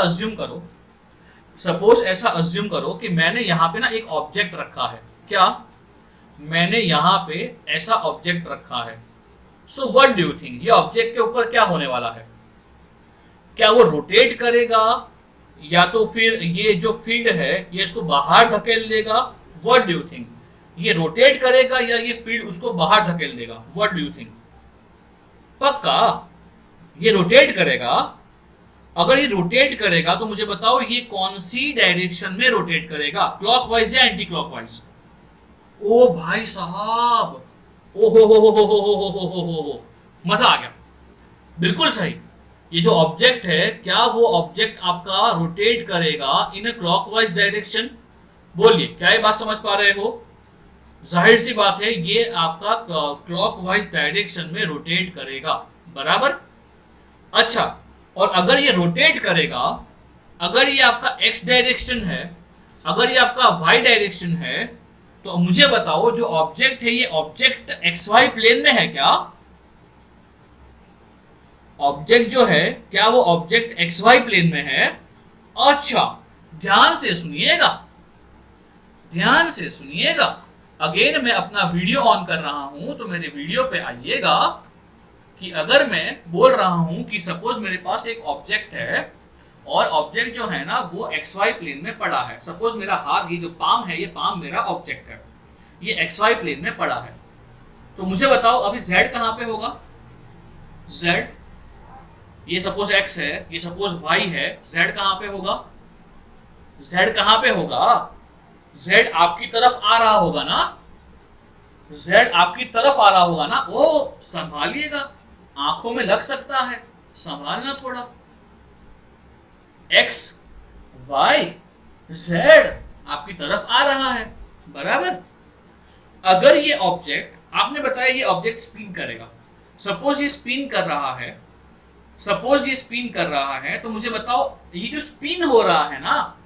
अज्यूम करो कि मैंने यहाँ पे ना एक ऑब्जेक्ट रखा है। क्या? मैंने यहाँ पे ऐसा ऑब्जेक्ट रखा है। सो व्हाट डू यू थिंक, ये ऑब्जेक्ट के ऊपर क्या होने वाला है? क्या वो रोटेट करेगा, या तो फिर ये जो फील्ड है ये इसको बाहर धकेल देगा? व्हाट डू यू थिंक, ये रोटेट करेगा या ये फील्ड उसको बाहर धकेल देगा? What do you think? पक्का ये रोटेट करेगा। अगर ये रोटेट करेगा तो मुझे बताओ ये कौन सी डायरेक्शन में रोटेट करेगा, क्लॉकवाइज या एंटी क्लॉकवाइज? ओ भाई साहब, ओ हो, मजा आ गया, बिल्कुल सही। ये जो ऑब्जेक्ट है, क्या वो ऑब्जेक्ट आपका रोटेट करेगा इन अ क्लॉकवाइज डायरेक्शन? बोलिए क्या ये बात समझ पा रहे हो? जाहिर सी बात है ये आपका क्लॉकवाइज डायरेक्शन में रोटेट करेगा, बराबर? अच्छा, और अगर ये रोटेट करेगा, अगर ये आपका x डायरेक्शन है, अगर ये आपका y डायरेक्शन है, तो मुझे बताओ जो ऑब्जेक्ट है ये ऑब्जेक्ट xy प्लेन में है क्या? ऑब्जेक्ट जो है क्या वो ऑब्जेक्ट xy प्लेन में है? अच्छा, ध्यान से सुनिएगा, ध्यान से सुनिएगा। अगेन मैं अपना वीडियो ऑन कर रहा हूं, तो मेरे वीडियो पे आइएगा कि अगर मैं बोल रहा हूं कि सपोज मेरे पास एक ऑब्जेक्ट है और ऑब्जेक्ट जो है ना वो xy प्लेन में पड़ा है। सपोज मेरा हाथ, ये जो पाम है, ये पाम मेरा ऑब्जेक्ट है, ये xy प्लेन में पड़ा है। तो मुझे बताओ अभी z कहाँ पे होगा? z, ये सपोज x है, ये सपोज y है, z कहाँ पे होगा? z कहाँ पे होगा? z आपकी तरफ आ रहा होगा ना, z आपकी तरफ आ रहा होगा ना। ओ संभालिएगा, आंखों में लग सकता है, संभालना थोड़ा। x y z आपकी तरफ आ रहा है, बराबर? अगर ये ऑब्जेक्ट, आपने बताया ये ऑब्जेक्ट स्पिन करेगा, सपोज ये स्पिन कर रहा है, सपोज ये स्पिन कर रहा है, तो मुझे बताओ ये जो स्पिन हो रहा है ना,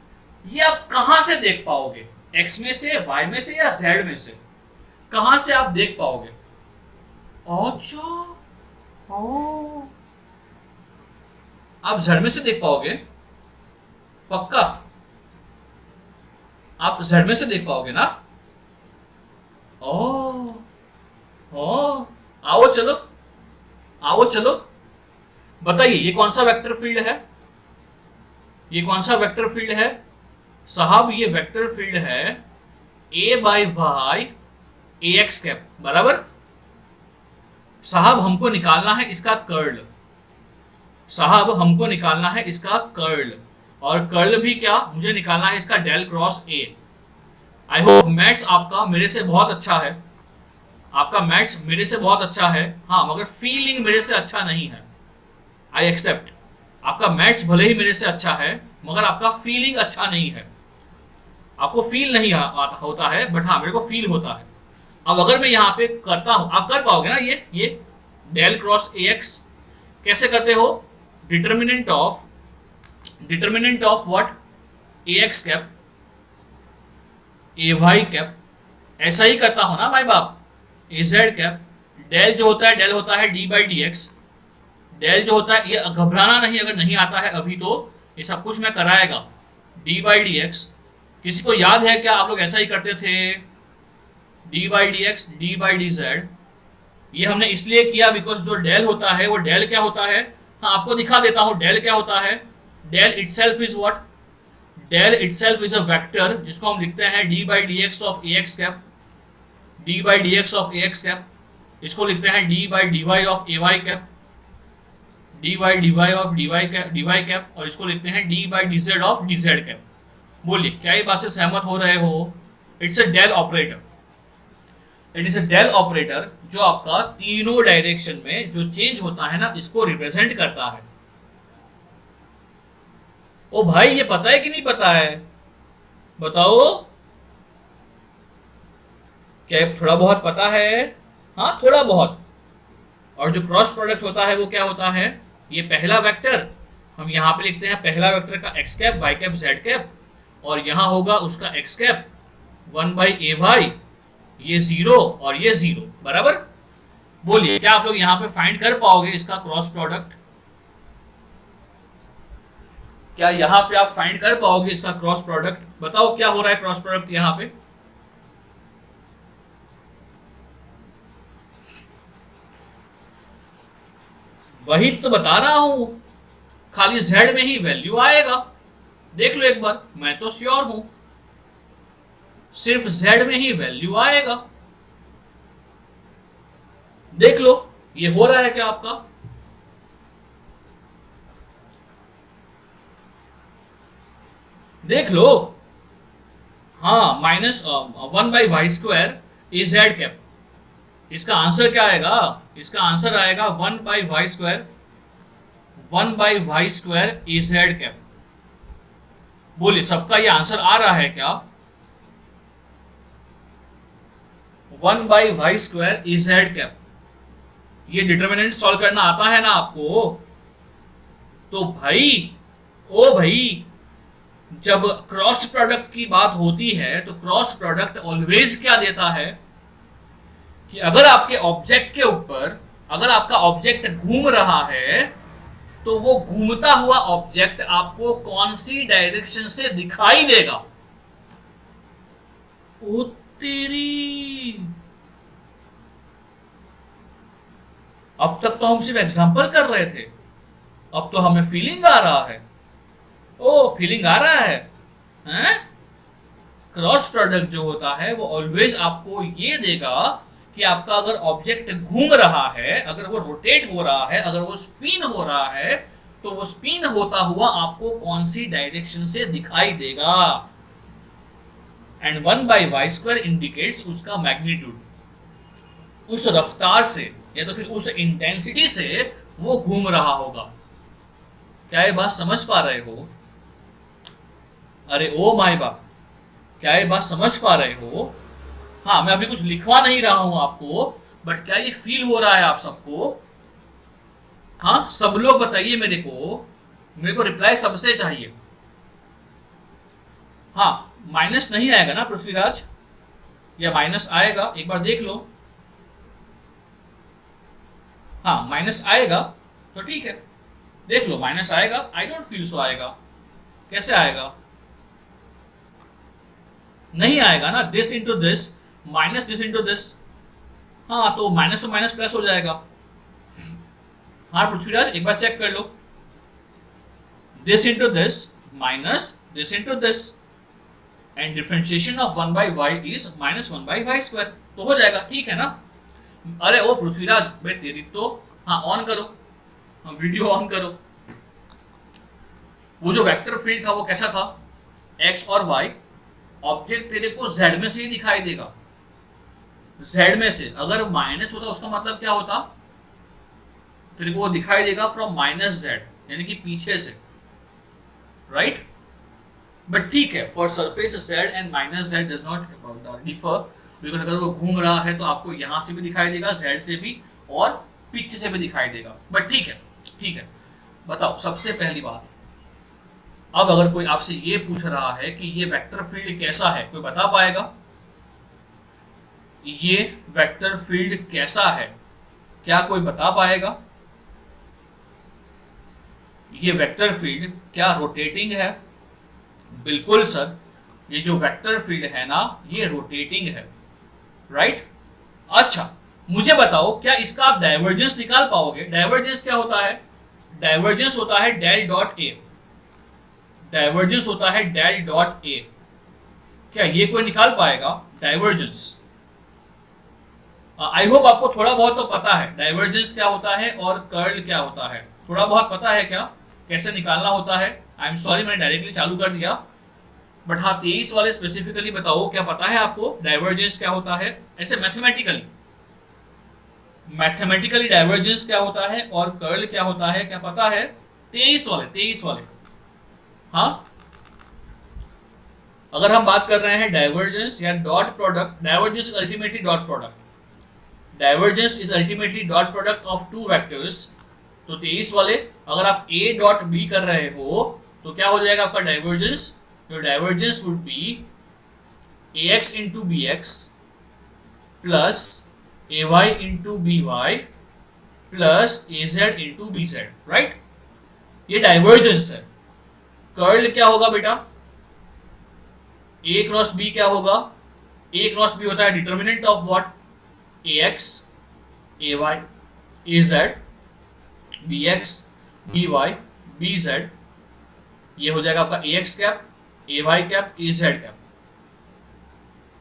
ये आप कहां से देख पाओगे? x में से, y में से या z में से? कहां से आप देख पाओगे? अच्छा, ओ, आप z में से देख पाओगे? पक्का आप z में से देख पाओगे ना? ओ, आओ चलो, आओ चलो, बताइए ये कौन सा वेक्टर फील्ड है? ये कौन सा वेक्टर फील्ड है साहब? ये वेक्टर फील्ड है a/y(ax) कैप, बराबर? साहब हमको निकालना है इसका कर्ल, साहब हमको निकालना है इसका कर्ल, और कर्ल भी क्या, मुझे निकालना है इसका del cross A. I hope maths आपका मेरे से बहुत अच्छा है, आपका मैथ्स मेरे से बहुत अच्छा है, हाँ मगर फीलिंग मेरे से अच्छा नहीं है। आई एक्सेप्ट, आपका मैथ्स भले ही मेरे से अच्छा है मगर आपका फीलिंग अच्छा नहीं है, आपको फील नहीं होता है, बट हाँ मेरे को फील होता है। अब अगर मैं यहाँ पे करता हूँ, आप कर पाओगे ना ये डेल क्रॉस ए एक्स कैसे करते हो, determinant of what, a x cap a y cap, ऐसा ही करता हो ना माई बाप, ए जेड कैप, डेल जो होता है d by d x, del जो होता है, ये घबराना नहीं अगर नहीं आता है अभी तो, ये सब कुछ मैं कराएगा, डी बाई डी एक्स। किसी को याद है क्या आप लोग ऐसा ही करते थे, D by d x D by d Z. ये हमने इसलिए किया बिकॉज जो डेल होता है वो डेल क्या होता है, हाँ आपको दिखा देता हूं डेल क्या होता है। Del itself is what, del itself is a vector जिसको हम लिखते हैं d by d x of a x cap, d by d x of a x cap, इसको लिखते हैं d by d y of a y cap, d by d y of d y cap, और इसको लिखते हैं d by d z of d z cap. बोलिए क्या ये बात से सहमत हो रहे हो? It's a del operator, it is a del operator जो आपका तीनों डायरेक्शन में जो चेंज होता है ना इसको रिप्रेजेंट करता है। ओ भाई ये पता है कि नहीं पता है, बताओ क्या थोड़ा बहुत पता है? हाँ थोड़ा बहुत। और जो क्रॉस प्रोडक्ट होता है वो क्या होता है, ये पहला वेक्टर हम यहाँ पे लिखते हैं, पहला वेक्टर का x cap y cap z cap, और यहाँ होगा उसका x cap 1 by a y, ये 0 और ये 0 बराबर। बोलिए क्या आप लोग यहाँ पे फाइंड कर पाओगे इसका क्रॉस प्रोडक्ट? क्या यहाँ पे आप फाइंड कर पाओगे इसका क्रॉस प्रोडक्ट? बताओ क्या हो रहा है क्रॉस प्रोडक्ट यहाँ पे? वही तो बता रहा हूं, खाली z में ही वैल्यू आएगा, देख लो एक बार, मैं तो श्योर हूं सिर्फ z में ही वैल्यू आएगा। देख लो ये हो रहा है क्या आपका? देख लो, हाँ -1 by Y square a z cap, इसका आंसर क्या आएगा? इसका आंसर आएगा 1 by Y square a z cap. बोलिए सबका ये आंसर आ रहा है क्या? 1 by Y square a z cap. ये डिटर्मिनेंट सॉल्व करना आता है ना आपको? तो भाई जब क्रॉस प्रोडक्ट की बात होती है तो क्रॉस प्रोडक्ट ऑलवेज क्या देता है कि अगर आपके ऑब्जेक्ट के ऊपर, अगर आपका ऑब्जेक्ट घूम रहा है तो वो घूमता हुआ ऑब्जेक्ट आपको कौन सी डायरेक्शन से दिखाई देगा? ओ तेरी, अब तक तो हम सिर्फ एग्जांपल कर रहे थे, अब तो हमें फीलिंग आ रहा है। ओ फीलिंग आ रहा है, हैं? क्रॉस प्रोडक्ट जो होता है वो ऑलवेज आपको ये देगा कि आपका अगर ऑब्जेक्ट घूम रहा है, अगर वो रोटेट हो रहा है, अगर वो स्पिन हो रहा है, तो वो स्पिन होता हुआ आपको कौन सी डायरेक्शन से दिखाई देगा। And 1 by Y square indicates उसका मैग्नीट्यूड, उस रफ्तार से या तो फिर उस इंटेंसिटी से वो घूम रहा होगा। क्या ये बात समझ पा रहे हो? अरे ओ माय बाप, क्या ये बात समझ पा रहे हो? हाँ मैं अभी कुछ लिखवा नहीं रहा हूं आपको, बट क्या ये फील हो रहा है आप सबको? हाँ सब लोग बताइए मेरे को रिप्लाई सबसे चाहिए। हाँ माइनस नहीं आएगा ना पृथ्वीराज, या माइनस आएगा? एक बार देख लो। हाँ माइनस आएगा तो ठीक है, देख लो माइनस आएगा। आई डोंट फील सो आएगा। कैसे आएगा? नहीं आएगा ना, this into this minus this into this. हाँ तो माइनस तो माइनस प्लस हो जाएगा। हाँ पृथ्वीराज एक बार चेक कर लो, this into this minus this into this, and differentiation of 1 by Y is -1 by Y square, तो हो जाएगा। ठीक है ना? अरे ओ पृथ्वीराज भाई तेरी तो, हाँ ऑन करो, हाँ वीडियो ऑन करो। वो जो वेक्टर फील्ड था वो कैसा था? एक्स और वाई, ऑब्जेक्ट तेरे को z में से ही दिखाई देगा, z में से। अगर माइनस होता उसका मतलब क्या होता, तेरे को वो दिखाई देगा फ्रॉम माइनस z, यानी कि पीछे से, राइट। बट ठीक है, for surface z and minus z does not differ, because अगर वो घूम रहा है तो आपको यहाँ से भी दिखाई देगा, z से भी और पीछे से भी दिखाई देगा। बट ठीक है, ठीक है। बताओ सबसे पहली बात, अब अगर कोई आपसे ये पूछ रहा है कि ये वेक्टर फील्ड कैसा है, कोई बता पाएगा ये वेक्टर फील्ड कैसा है? क्या कोई बता पाएगा? ये वेक्टर फील्ड क्या रोटेटिंग है? बिल्कुल सर, ये जो वेक्टर फील्ड है ना, ये रोटेटिंग है, राइट। अच्छा, मुझे बताओ क्या इसका आप डाइवर्जेंस निकाल पाओगे? डाइवर्जेंस क्या होता है? डाइवर्जेंस होता है डेल डॉट ए, डाइवर्जेंस होता है डेल डॉट ए। क्या ये कोई निकाल पाएगा डाइवर्जेंस? आई होप आपको थोड़ा बहुत तो पता है डाइवर्जेंस क्या होता है और कर्ल क्या होता है, थोड़ा बहुत पता है क्या कैसे निकालना होता है। आई एम सॉरी मैंने डायरेक्टली चालू कर दिया, बट हाँ 23 वाले स्पेसिफिकली बताओ, क्या पता है आपको डाइवर्जेंस क्या होता है? ऐसे मैथमेटिकली डाइवर्जेंस क्या होता है और कर्ल क्या होता है, क्या पता है? 23 वाले हाँ। अगर हम बात कर रहे हैं डाइवर्जेंस या dot product, divergence is ultimately dot product, divergence is ultimately dot product of two vectors. तो 23 वाले अगर आप a डॉट b कर रहे हो तो क्या हो जाएगा आपका divergence? Your divergence would be ax into B X plus ay into B Y plus az into B Z, right. ये डाइवर्जेंस है। कर्ल क्या होगा बेटा? a क्रॉस b क्या होगा? a क्रॉस b होता है determinant of what? ax, ay, az, bx, by, bz, ये हो जाएगा आपका ax cap, ay cap, az cap.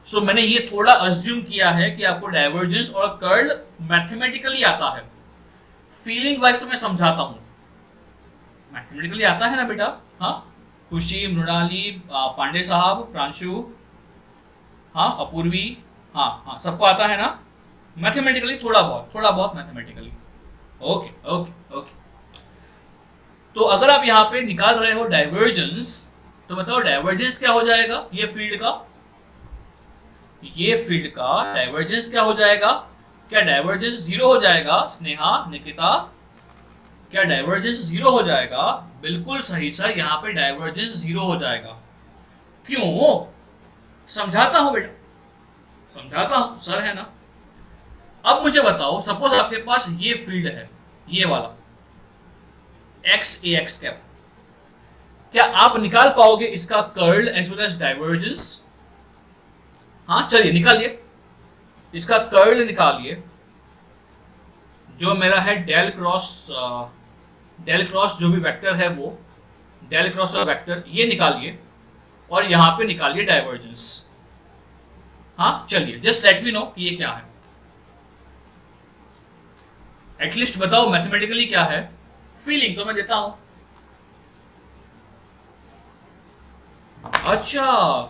So मैंने ये थोड़ा अज्यूम किया है कि आपको डाइवर्जेंस और कर्ल मैथमेटिकली आता है, फीलिंग वाइज तो मैं समझाता हूँ। मैथमेटिकली आता है ना बेटा? हाँ, खुशी, मृणाली, पांडे साहब, प्रांशु, हाँ अपूर्वी, हाँ सबको आता है ना मैथमेटिकली, थोड़ा बहुत मैथमेटिकली। Okay okay okay. तो अगर आप यहाँ पे निकाल रहे हो डाइवर्जेंस, तो बताओ डाइवर्जेंस क्या हो जाएगा? ये फील्ड का डाइवर्जेंस क्या हो जाएगा? क्या डाइवर्जेंस जीरो हो जाएगा? स्नेहा, निकिता, क्या डाइवर्जेंस जीरो हो जाएगा? बिल्कुल सही सर, यहाँ पे डाइवर्जेंस जीरो हो जाएगा। क्यों? समझाता हूं बेटा, समझाता हूं, सर है ना। अब मुझे बताओ, सपोज आपके पास ये फील्ड है, ये वाला x ax कैप, क्या आप निकाल पाओगे इसका curl as well as divergence? हाँ चलिए निकालिए, इसका कर्ल निकालिए। जो मेरा है डेल क्रॉस जो भी वेक्टर है वो डेल क्रॉस और वेक्टर, ये निकालिए और यहां पे निकालिए डाइवर्जेंस। हाँ चलिए, जस्ट लेट मी नो कि ये क्या है, एटलीस्ट बताओ मैथमेटिकली क्या है। फीलिंग तो मैं देता हूं। अच्छा,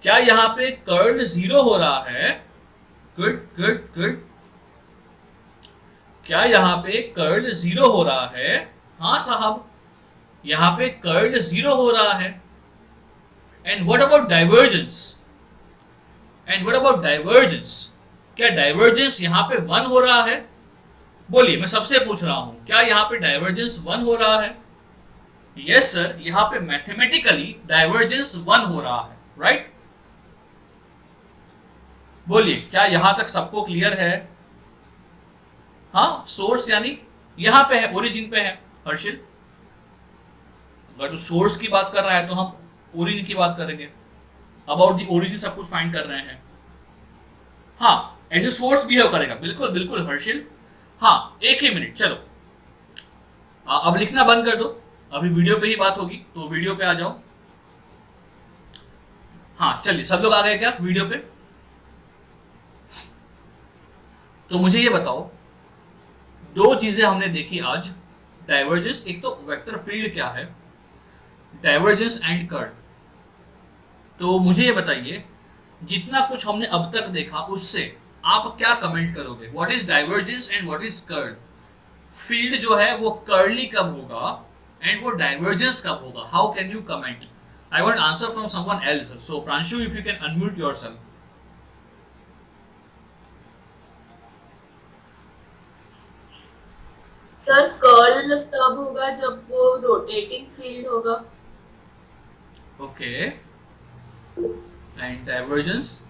क्या यहां पे कर्ल जीरो हो रहा है? Good good good. क्या यहां पे कर्ल जीरो हो रहा है? हाँ साहब, यहां पे कर्ल जीरो हो रहा है। And what about divergence? क्या डाइवर्जेंस यहां पे 1 हो रहा है? बोलिए, मैं सबसे पूछ रहा हूं, क्या यहाँ पे डाइवर्जेंस 1 हो रहा है? यस सर, यहाँ पे मैथमेटिकली डाइवर्जेंस 1 हो रहा है, राइट। बोलिए, क्या यहां तक सबको क्लियर है? हाँ, सोर्स यानी यहाँ पे है, ओरिजिन पे है। हर्षिल, अगर तो सोर्स की बात कर रहा है तो हम ओरिजिन की बात करेंगे। अबाउट द ओरिजिन सब कुछ फाइंड कर रहे हैं। हाँ, एज ए सोर्स बिहेव करेगा। बिल्कुल बिल्कुल हर्षिल। हाँ, एक ही मिनट, चलो अब लिखना बंद कर दो, अभी वीडियो पे ही बात होगी, तो वीडियो पे आ जाओ। हाँ चलिए, सब लोग आ गए क्या वीडियो पे? तो मुझे ये बताओ, दो चीजें हमने देखी आज, डाइवर्जेंस, एक तो वेक्टर फील्ड क्या है, डाइवर्जेंस एंड कर्ल। तो मुझे ये बताइए, जितना कुछ हमने अब तक देखा उससे आप क्या कमेंट करोगे? What is divergence and what is curl? Field जो है वो कर्ली कब होगा एंड वो डाइवर्जेंस कब होगा? How can you comment? I want answer from someone else. So Pranshu, if you can unmute yourself. Sir curl तब होगा जब वो रोटेटिंग फील्ड होगा. Okay, and divergence?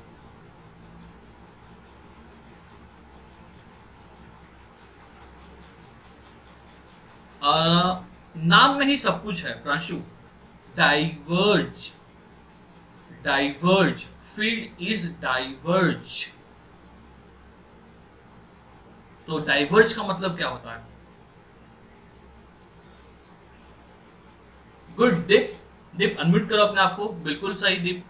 नाम में ही सब कुछ है Pranshu. Diverge, diverge, field is diverge. तो डाइवर्ज का मतलब क्या होता है? गुड. दीप, दीप अनम्यूट करो अपने आप को. बिल्कुल सही दीप.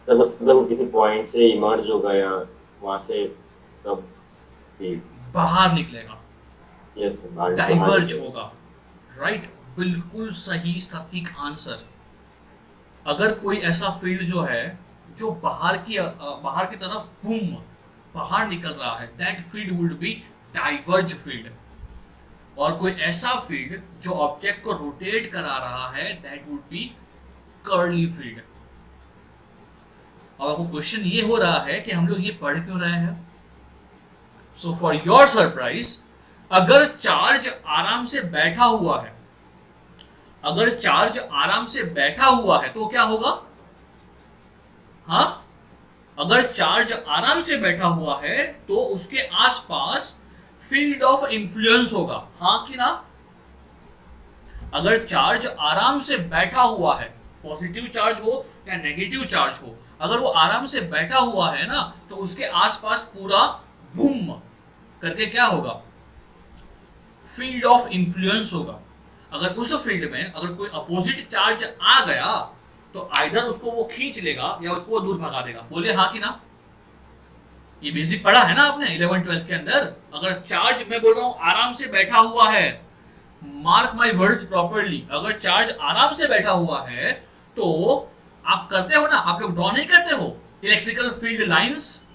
सर मतलब किसी पॉइंट से इमर्ज होगा या वहां से तब बाहर निकलेगा, यस डाइवर्ज होगा. राइट, बिल्कुल सही सटीक आंसर. अगर कोई ऐसा फील्ड जो है जो बाहर की तरफ बूम बाहर निकल रहा है, that field would be diverge field. और कोई ऐसा फील्ड जो ऑब्जेक्ट को रोटेट करा रहा है, that would B curly field. और आपको क्वेश्चन ये हो रहा है कि हम लोग ये पढ़ क्यों रहे हैं? सो फॉर योर सरप्राइज, अगर चार्ज आराम से बैठा हुआ है, अगर चार्ज आराम से बैठा हुआ है तो क्या होगा? हाँ, अगर चार्ज आराम से बैठा हुआ है तो उसके आसपास फील्ड ऑफ इंफ्लुएंस होगा. हाँ कि ना? अगर चार्ज आराम से बैठा हुआ है, पॉजिटिव चार्ज हो या नेगेटिव चार्ज हो, अगर वो आराम से बैठा हुआ है ना, तो उसके आसपास पूरा बूम करके क्या होगा? फील्ड ऑफ इंफ्लुएंस होगा. अगर उस फील्ड में अगर कोई अपोजिट चार्ज आ गया तो आइदर उसको वो खींच लेगा या उसको वो दूर भगा देगा. बोले हाँ कि ना? ये बेसिक पढ़ा है ना आपने 11-12 के अंदर. अगर चार्ज, मैं बोल रहा हूं आराम से बैठा हुआ है, मार्क माई वर्ड्स प्रॉपरली, अगर चार्ज आराम से बैठा हुआ है तो आप करते हो ना, आप लोग ड्रॉ नहीं करते हो इलेक्ट्रिकल फील्ड लाइंस?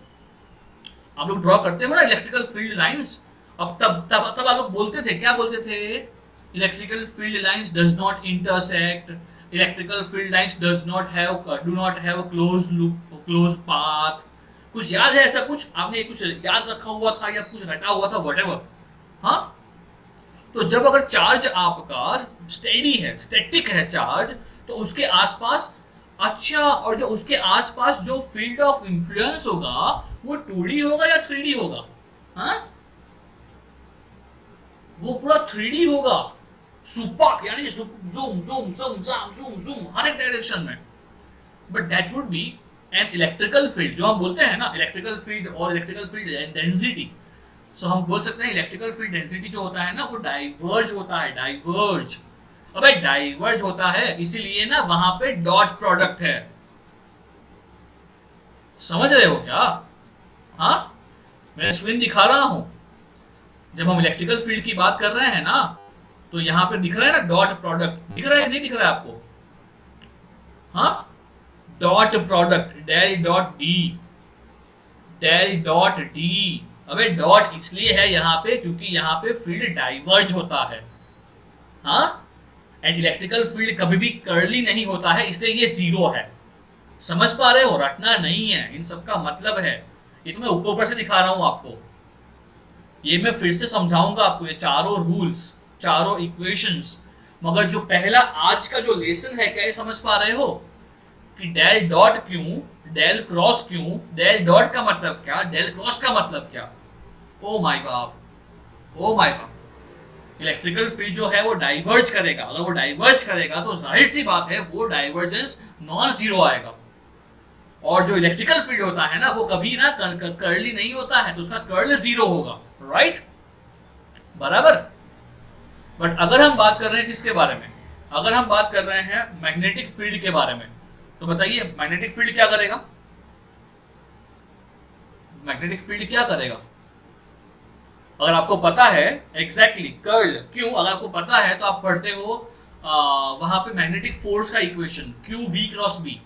आप लोग ड्रॉ करते हो ना इलेक्ट्रिकल फील्ड लाइंस? अब तब तब तब आप लोग बोलते थे, क्या बोलते थे? Electrical field lines does not intersect, electrical field lines do not have close loop, close path. कुछ याद है ऐसा? कुछ आपने कुछ याद रखा हुआ था या कुछ रटा हुआ था, व्हाटएवर. हाँ, तो जब अगर चार्ज आपका स्टेडी है, स्टैटिक है चार्ज, तो उसके आसपास, अच्छा, और जो उसके आसपास जो फील्ड ऑफ इंफ्लुएंस होगा वो 2D होगा या 3D होगा? हाँ, वो पूरा 3D होगा. सुपर, यानी zoom zoom zoom zoom zoom zoom हर एक डायरेक्शन में. But that would be an electrical field, जो हम बोलते हैं ना इलेक्ट्रिकल फील्ड और इलेक्ट्रिकल फील्ड डेंसिटी. सो हम बोल सकते हैं इलेक्ट्रिकल फील्ड डेंसिटी जो होता है ना, वो डाइवर्ज होता है. डाइवर्ज, अबे डाइवर्ज होता है, इसीलिए ना वहां पे डॉट प्रोडक्ट है. समझ रहे हो क्या? हाँ, मैं स्क्रीन दिखा रहा हूं. जब हम इलेक्ट्रिकल फील्ड की बात कर रहे हैं ना, तो यहां पे दिख रहा है ना डॉट प्रोडक्ट. दिख रहा है नहीं दिख रहा है आपको? हाँ, dot product, del dot D, del dot D. अबे डॉट इसलिए है यहाँ पे क्योंकि यहाँ पे फील्ड डाइवर्ज होता है. हाँ, एंड इलेक्ट्रिकल फील्ड कभी भी कर्ली नहीं होता है, इसलिए ये जीरो है. समझ पा रहे हो? रटना नहीं है, इन सब का मतलब है. ये तो मैं ऊपर से दिखा रहा हूं आपको, ये मैं फिर से समझाऊंगा आपको, ये चारों रूल्स, चारों इक्वेशंस. मगर जो पहला आज का जो लेसन है, क्या ये समझ पा रहे हो कि डेल डॉट क्यों, डेल क्रॉस क्यों, डेल डॉट का मतलब क्या, डेल क्रॉस का मतलब क्या? ओ माय बाप, ओ माय बाप. इलेक्ट्रिकल फील्ड जो है वो डाइवर्ज करेगा. अगर वो डाइवर्ज करेगा तो जाहिर सी बात है वो डाइवर्जेंस नॉन जीरो आएगा. और जो इलेक्ट्रिकल फील्ड होता है ना, वो कभी ना कर्ली नहीं होता है, तो उसका कर्ल जीरो होगा. राइट, बराबर. बट अगर हम बात कर रहे हैं किसके बारे में? अगर हम बात कर रहे हैं मैग्नेटिक फील्ड के बारे में, तो बताइए मैग्नेटिक फील्ड क्या करेगा? मैग्नेटिक फील्ड क्या करेगा? अगर आपको पता है एग्जैक्टली कर्ल क्यों, अगर आपको पता है तो आप पढ़ते हो वहां पे मैग्नेटिक फोर्स का equation Q V cross B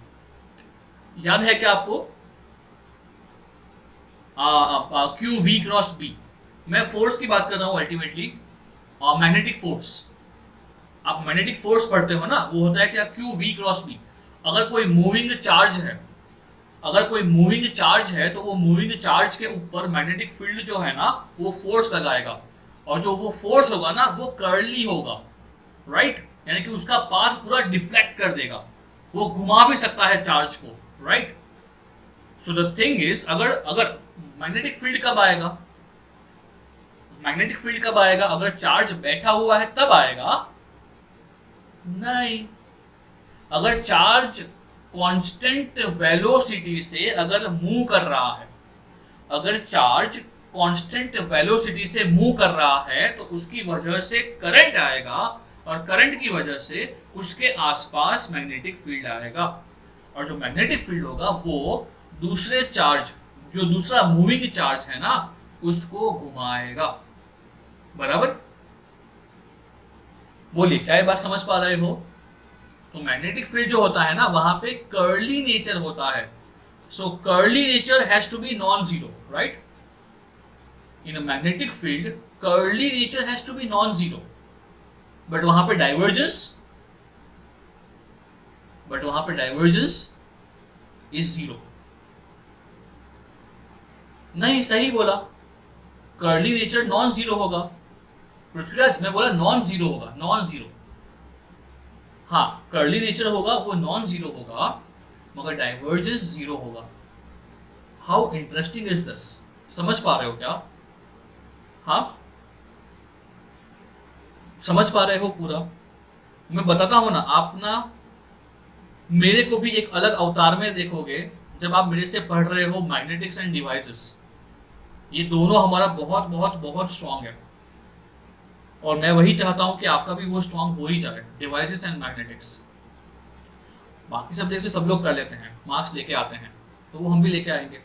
याद है क्या आपको? क्यू वी क्रॉस बी, मैं फोर्स की बात कर रहा हूं अल्टीमेटली, मैग्नेटिक फोर्स। आप मैग्नेटिक फोर्स पढ़ते हो ना, वो होता है क्या? Q V cross B. अगर कोई मूविंग चार्ज है, तो वो मूविंग चार्ज के ऊपर मैग्नेटिक फील्ड जो है ना वो फोर्स लगाएगा, और जो वो फोर्स होगा ना वो कर्ली होगा, राइट? यानी कि उसका पाथ पूरा डिफ्लेक्ट कर देगा, वो घुमा भी सकता है चार्ज को, right? So the thing is, अगर मैग्नेटिक फील्ड कब आएगा? अगर चार्ज बैठा हुआ है तब आएगा? नहीं। अगर चार्ज कांस्टेंट वेलोसिटी से अगर मूव कर रहा है, तो उसकी वजह से करंट आएगा, और करंट की वजह से उसके आसपास मैग्नेटिक फील्ड आएगा, और जो मैग्नेटिक फील्ड होगा वो दूसरे चार्ज, जो दूसरा मूविंग चार्ज है ना, उसको घुमाएगा। बराबर? बोलिए, क्या ये बात समझ पा रहे हो? तो मैग्नेटिक फील्ड जो होता है ना, वहां पे कर्ली नेचर होता है। So curly nature has to be non zero, right? In a magnetic field curly nature has to be non zero, but वहां पे डाइवर्जेंस इज जीरो। नहीं, सही बोला, कर्ली नेचर नॉन जीरो होगा। पृथ्वीराज, मैं बोला नॉन जीरो होगा, नॉन जीरो। हाँ, कर्ली नेचर होगा, वो नॉन जीरो होगा, मगर डाइवर्जेंस जीरो होगा। How interesting is this? समझ पा रहे हो क्या? हाँ, समझ पा रहे हो पूरा? मैं बताता हूं ना, आप ना मेरे को भी एक अलग अवतार में देखोगे जब आप मेरे से पढ़ रहे हो मैग्नेटिक्स एंड डिवाइसेस। ये दोनों हमारा बहुत बहुत बहुत स्ट्रांग है, और मैं वही चाहता हूं कि आपका भी वो स्ट्रांग हो ही जाए, डिवाइसेस एंड मैग्नेटिक्स। बाकी सब्जेक्ट्स भी सब लोग कर लेते हैं, मार्क्स लेके आते हैं, तो वो हम भी लेके आएंगे,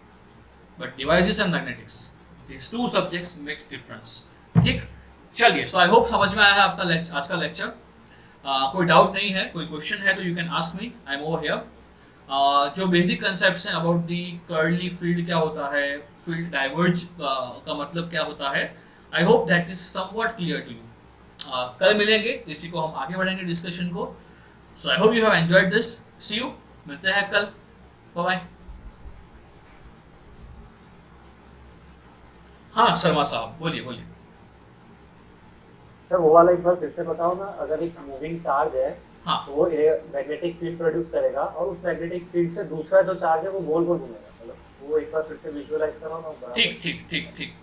but devices and magnetics, this two subjects makes difference. ठीक, चलिए, सो आई होप समझ में आया है आपका आज का लेक्चर। कोई डाउट नहीं है, कोई क्वेश्चन है तो you can ask me, I am over here. जो बेसिक कंसेप्ट्स हैं अबाउट दी कर्ली फील्ड, क्या होता है, फील्ड डाइवर्ज का मतलब क्या होता है, I hope that is somewhat clear to you. कल मिलेंगे, इसी को हम आगे बढ़ेंगे डिस्कशन को। So I hope you have enjoyed this. See you, मिलते हैं कल, बाय बाय। हाँ शर्मा साहब, बोलिए। सर वो वाला एक बार फिर से बताओ ना, अगर एक मूविंग चार्ज है, हाँ, तो वो मैग्नेटिक फील्ड प्रोड्यूस करेगा, और उस मैग्नेटिक फील्ड से दूसरा जो चार्ज है वो गोल गोल घूमेगा, मतलब वो एक बार फिर से विजुअलाइज कराओ ना। ठीक।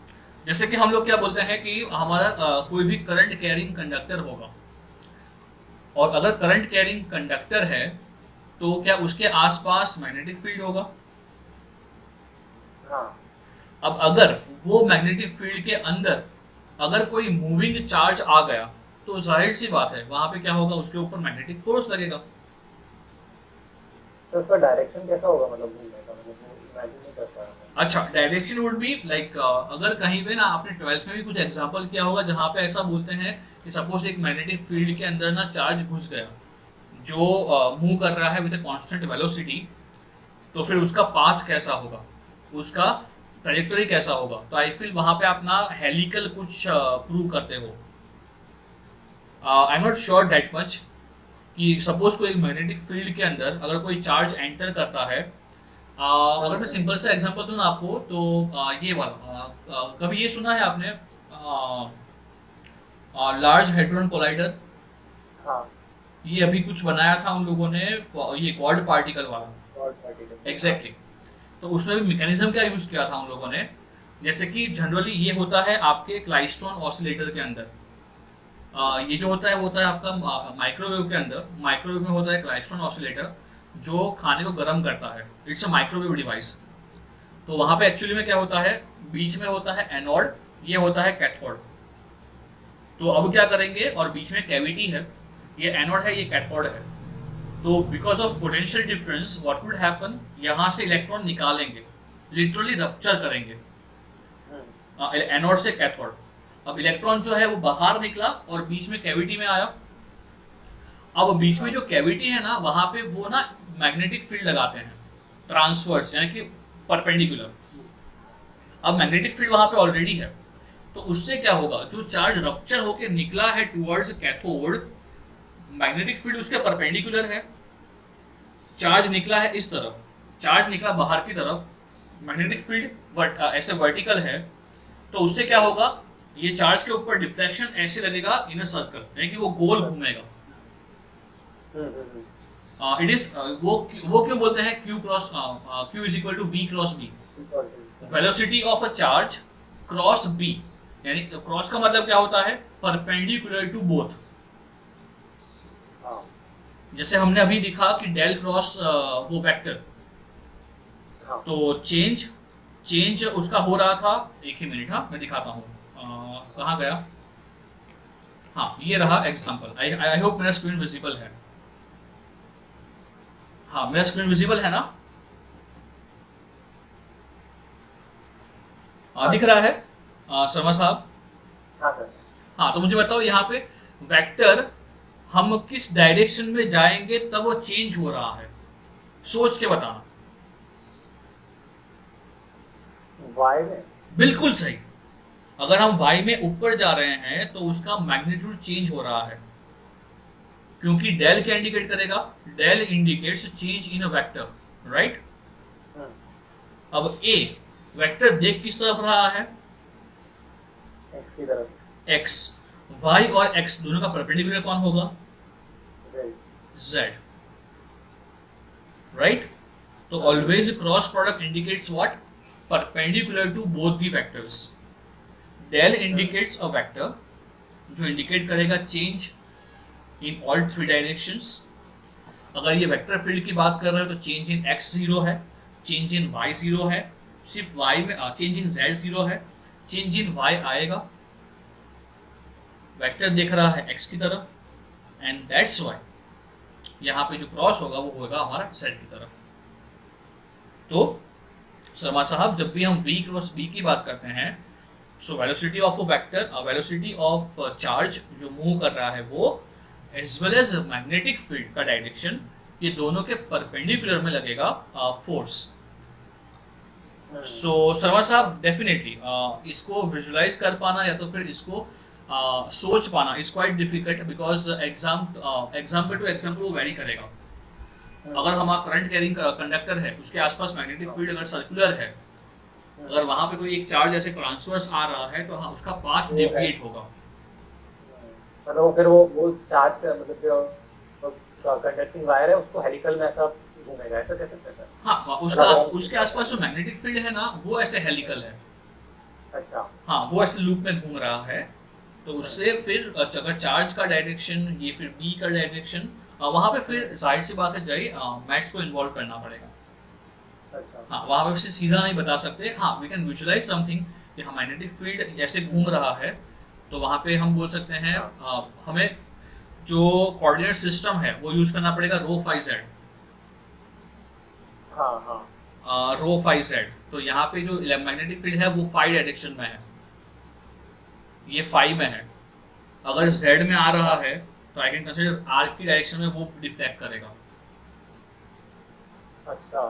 जैसे कि हम लोग क्या बोलते हैं कि हमारा कोई भी करंट कैरिंग कंडक्टर होगा, और अगर करंट कैरिंग कंडक्टर है तो क्या उसके आसपास मैग्नेटिक फील्ड होगा? हाँ। अब अगर वो मैग्नेटिक फील्ड के अंदर अगर कोई मूविंग चार्ज आ गया, तो जाहिर सी बात है वहां पे क्या होगा, उसके ऊपर मैग्नेटिक फोर्स लगेगा। तो उसका डायरेक्शन कैसा होगा, मतलब घूमने का, मतलब इमेजिन नहीं कर पा रहा। अच्छा, डायरेक्शन वुड बी लाइक, अगर कहीं पे ना आपने 12th में भी कुछ एग्जांपल किया होगा जहां पे ऐसा बोलते हैं कि सपोज एक मैग्नेटिक फील्ड के अंदर ना चार्ज घुस गया जो मूव कर रहा है विद अ कांस्टेंट वेलोसिटी, तो फिर उसका पाथ कैसा होगा, उसका ट्रैजेक्टरी कैसा होगा। तो आई फील वहां पे आप ना हेलिकल कुछ प्रूव करते हो। आई am not sure that much कि सपोज कोई मैग्नेटिक फील्ड के अंदर अगर कोई चार्ज एंटर करता है, अगर मैं सिंपल सा एग्जांपल दूं ना आपको, तो ये वाला कभी ये सुना है आपने लार्ज हेड्रोन कोलाइडर? हाँ। ये अभी कुछ बनाया था उन लोगों ने, ये क्वाड पार्टिकल वाला, एग्जैक्टली। तो उसमें भी मैकेनिज्म क्या यूज किया था उन लोगों ने, जैसे कि जनरली ये होता है आपके क्लाइस्ट्रॉन ऑसिलेटर के अंदर, ये जो होता है आपका माइक्रोवेव के अंदर। माइक्रोवेव में होता है क्लाइस्ट्रॉन ऑसिलेटर जो खाने को गर्म करता है, इट्स अ माइक्रोवेव डिवाइस। तो वहाँ पे एक्चुअली में क्या होता है, बीच में होता है एनोड, ये होता है कैथोड। तो अब क्या करेंगे, और बीच में कैविटी है, ये एनोड है, ये कैथोड है। तो because of potential difference what would happen, यहाँ से इलेक्ट्रॉन निकालेंगे, लिटरली रप्चर करेंगे एनोड से कैथोड। अब इलेक्ट्रॉन जो है वो बाहर निकला और बीच में कैविटी में आया, अब बीच में जो कैविटी है ना, वहां पे वो ना मैग्नेटिक फील्ड लगाते हैं ट्रांसवर्स, यानी कि परपेंडिकुलर। अब मैग्नेटिक फील्ड वहां पे ऑलरेडी है, तो उससे क्या होगा, जो चार्ज रप्चर होके निकला है टुवर्ड्स कैथोड, मैग्नेटिक फील्ड उसके परपेंडिकुलर है, चार्ज निकला है इस तरफ, चार्ज निकला बाहर की तरफ, मैग्नेटिक फील्ड ऐसे वर्टिकल है, तो उससे क्या होगा, ये चार्ज के ऊपर डिफ्लेक्शन ऐसे लगेगा इन अ सर्कल, यानी कि वो गोल घूमेगा। इट इज वो क्यों बोलते हैं Q is equal to V cross B, velocity of a charge cross B, यानी क्रॉस का मतलब क्या होता है, परपेंडिकुलर टू बोथ। जैसे हमने अभी दिखा कि डेल क्रॉस वो वेक्टर, तो चेंज उसका हो रहा था, एक ही मिनट, हाँ मैं दिखाता हूँ, कहाँ गया, हाँ ये रहा एग्जांपल। आई होप मेरा स्क्रीन विजिबल है, हाँ मेरा स्क्रीन विजिबल है ना, दिख रहा है शर्मा साहब? हाँ सर। हाँ, तो मुझे बताओ यहाँ पे वेक्टर हम किस डायरेक्शन में जाएंगे तब वो चेंज हो रहा है, सोच के बताना। वाई में? बिल्कुल सही। अगर हम y में ऊपर जा रहे हैं तो उसका मैग्नीट्यूड चेंज हो रहा है, क्योंकि डेल क्या इंडिकेट करेगा, del indicates change in a vector, right. अब a वेक्टर देख किस तरफ रहा है, एक्स की तरफ, x, y और x दोनों का परपेंडिकुलर कौन होगा, z, राइट। तो always cross product indicates what, perpendicular to both the vectors. Del indicates a vector जो इंडिकेट करेगा change in all three directions. अगर ये वेक्टर फील्ड की बात कर रहे हो तो चेंज इन x 0 है, चेंज इन y 0 है, सिर्फ y में चेंज इन z 0 है, चेंज इन y आएगा। वेक्टर देख रहा है x की तरफ, एंड दैट्स व्हाई यहाँ पे जो क्रॉस होगा वो होगा हमारा z की तरफ। तो शर्मा साहब, जब भी हम v क्रॉस b की बात करते हैं, so velocity of a vector, velocity of charge जो मूव कर रहा है वो, as well as magnetic field का डायरेक्शन, ये दोनों के परपेंडिकुलर में लगेगा फोर्स। सो शर्मा साहब डेफिनेटली इसको विजुलाइज कर पाना या तो फिर इसको सोच पाना is quite difficult, because example to example वो वेरी करेगा। अगर हमारा करंट कैरिंग कंडक्टर है, उसके आसपास मैग्नेटिक फील्ड अगर सर्कुलर है, अगर वहां पे कोई एक चार्ज ऐसे ट्रांसवर्स आ रहा है तो हाँ उसका पाथ डेविएट होगा। मतलब फिर वो चार्ज का मतलब जो कंडक्टिंग वायर है उसको हेलिकल में ऐसा घूमेगा, ऐसा कह सकते हैं सर? हाँ, उसके आसपास जो मैग्नेटिक फील्ड है ना वो ऐसे हेलिकल है। अच्छा। हाँ, वो ऐसे लूप में घूम रहा है, तो उससे फिर अगर चार्ज का डायरेक्शन, ये फिर बी का डायरेक्शन, वहाँ पे फिर जाहिर सी बात है जय मैथ्स को इन्वॉल्व करना पड़ेगा। हाँ, वहाँ पे सीधा नहीं बता सकते। हाँ, वी कैन विजुअलाइज समथिंग कि हाँ मैग्नेटिक फील्ड जैसे घूम रहा है, तो वहाँ पे हम बोल सकते हैं हमें जो कोऑर्डिनेट सिस्टम है वो यूज करना पड़ेगा रो फाई जेड। रो फाई जेड, तो यहाँ पे जो मैग्नेटिक फील्ड है वो फाई डायरेक्शन में है, ये फाई में है। अगर जेड में आ रहा है तो आई कैन कंसीडर आर की डायरेक्शन में वो डिफ्लेक्ट करेगा। अच्छा,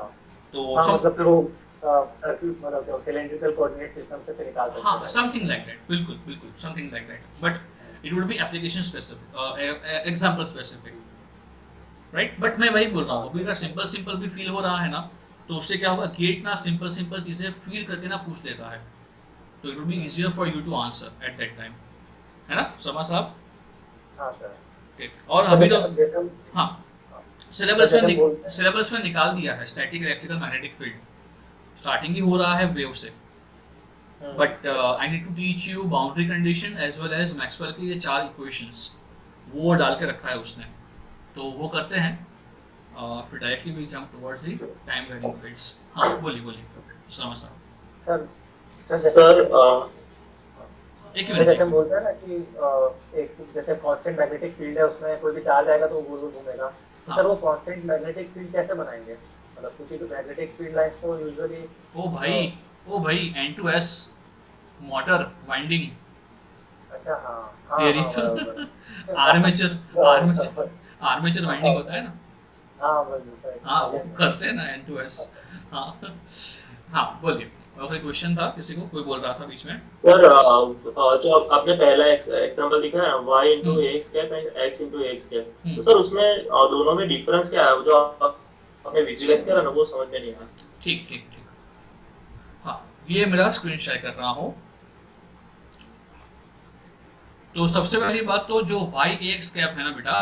तो मतलब फिर वो मतलब सिलेंड्रिकल कोऑर्डिनेट सिस्टम से निकाल सकते हैं। हाँ, समथिंग लाइक दैट, बिल्कुल something like that, but it would B application specific, example specific, right. But मैं वही बोल रहा हूँ, अभी अगर सिंपल भी फील हो रहा है ना, तो उससे क्या होगा, गेट ना सिंपल चीजें फील करके ना पूछ देता है, तो it would be easier for you to answer at that time, है ना शर्मा साहब? हाँ सर। और अभी तो हाँ सिलेबस में निकाल दिया है static electrical magnetic field, starting ही हो रहा है वेव से, but I need to teach you boundary condition as well as Maxwell के ये 4 इक्वेशंस, वो डाल के रखा है उसने, तो वो करते हैं, फिर directly we jump towards the time varying fields. हाँ बोलिए शर्मा साहब। सर एक मिनट, जैसे हम बोलते हैं ना कि एक जैसे कांस्टेंट मैग्नेटिक फील्ड है, उसमें कोई भी चार्ज आएगा तो वो गोल घूमेगा, तो सर वो कांस्टेंट मैग्नेटिक फील्ड कैसे बनाएंगे? मतलब क्योंकि तो मैग्नेटिक फील्ड लाइंस तो यूजुअली ओ भाई N2S मोटर वाइंडिंग, अच्छा हाँ आर्मेचर आर्मेचर वाइंडिंग होता है ना, हाँ बस जैसा हाँ वो करते हैं ना N2S। हाँ हाँ बोलिए, और कोई क्वेश्चन था किसी को, कोई बोल रहा था बीच में? सर जो आपने पहला एग्जांपल दिखा है y into ax cap and x into ax cap, तो सर उसमें दोनों में डिफरेंस क्या है? जो आपने विजुअलाइज करा ना वो समझ में नहीं आया। ठीक ठीक ठीक, हाँ ये मेरा स्क्रीन शेयर कर रहा हूँ। तो सबसे पहली बात तो जो y ax कैप है ना बेटा,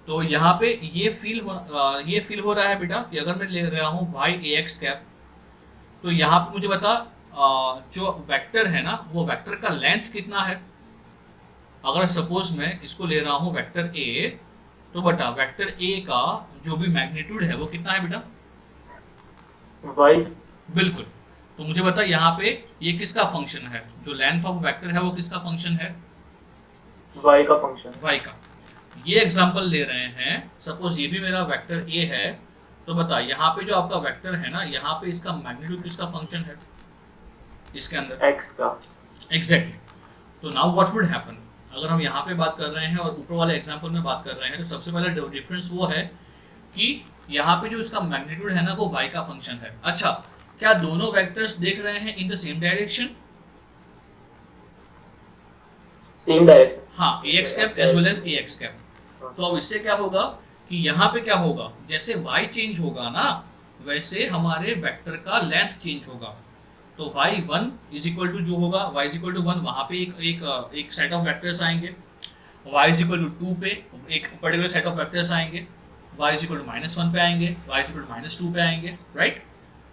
तो यहाँ पे ये फील हो रहा है बेटा कि अगर मैं ले रहा हूँ y ax कैप, तो यहाँ पे मुझे बता जो वेक्टर है ना वो वेक्टर का लेंथ कितना है। अगर सपोज मैं इसको ले रहा हूँ वेक्टर a, तो बता वेक्टर a का जो भी मैग्नीट्यूड है वो कितना है बेटा? y। बिल्कुल, तो मुझे बता यहाँ पे ये किसका फंक्शन है, जो लेंथ ऑफ वेक्टर है वो किसका फंक्शन है? y का फंक्शन। y का। ये एग्जांपल ले रहे हैं, सपोज ये भी मेरा वेक्टर a है, तो बता यहाँ पे जो आपका वेक्टर है ना, यहाँ पे इसका मैग्नीट्यूड किसका फंक्शन है इसके अंदर? x का। एग्जैक्टली। तो नाउ व्हाट वुड हैपन, अगर हम यहाँ पे बात कर रहे हैं और ऊपर वाले एग्जांपल में बात कर रहे हैं, तो सबसे पहला डिफरेंस वो है कि यहाँ पे जो इसका मैग्नीट्यूड है ना वो y का फंक्शन है। अच्छा, क्या दोनों वेक्टर्स देख रहे हैं in the same direction? Same direction. हाँ, ax cap as well as ax cap. तो अब इससे क्या होगा कि यहाँ पे क्या होगा, जैसे y चेंज होगा ना वैसे हमारे वेक्टर का लेंथ चेंज होगा। तो y1 इज इक्वल टू जो होगा y इज इक्वल टू 1, वहाँ पे एक सेट ऑफ वेक्टर्स आएंगे, y इज इक्वल टू 2 पे एक पर्टिकुलर सेट ऑफ वेक्टर्स आएंगे, y इज इक्वल टू -1 पे आएंगे, y इज इक्वल टू -2 पे आएंगे, राइट?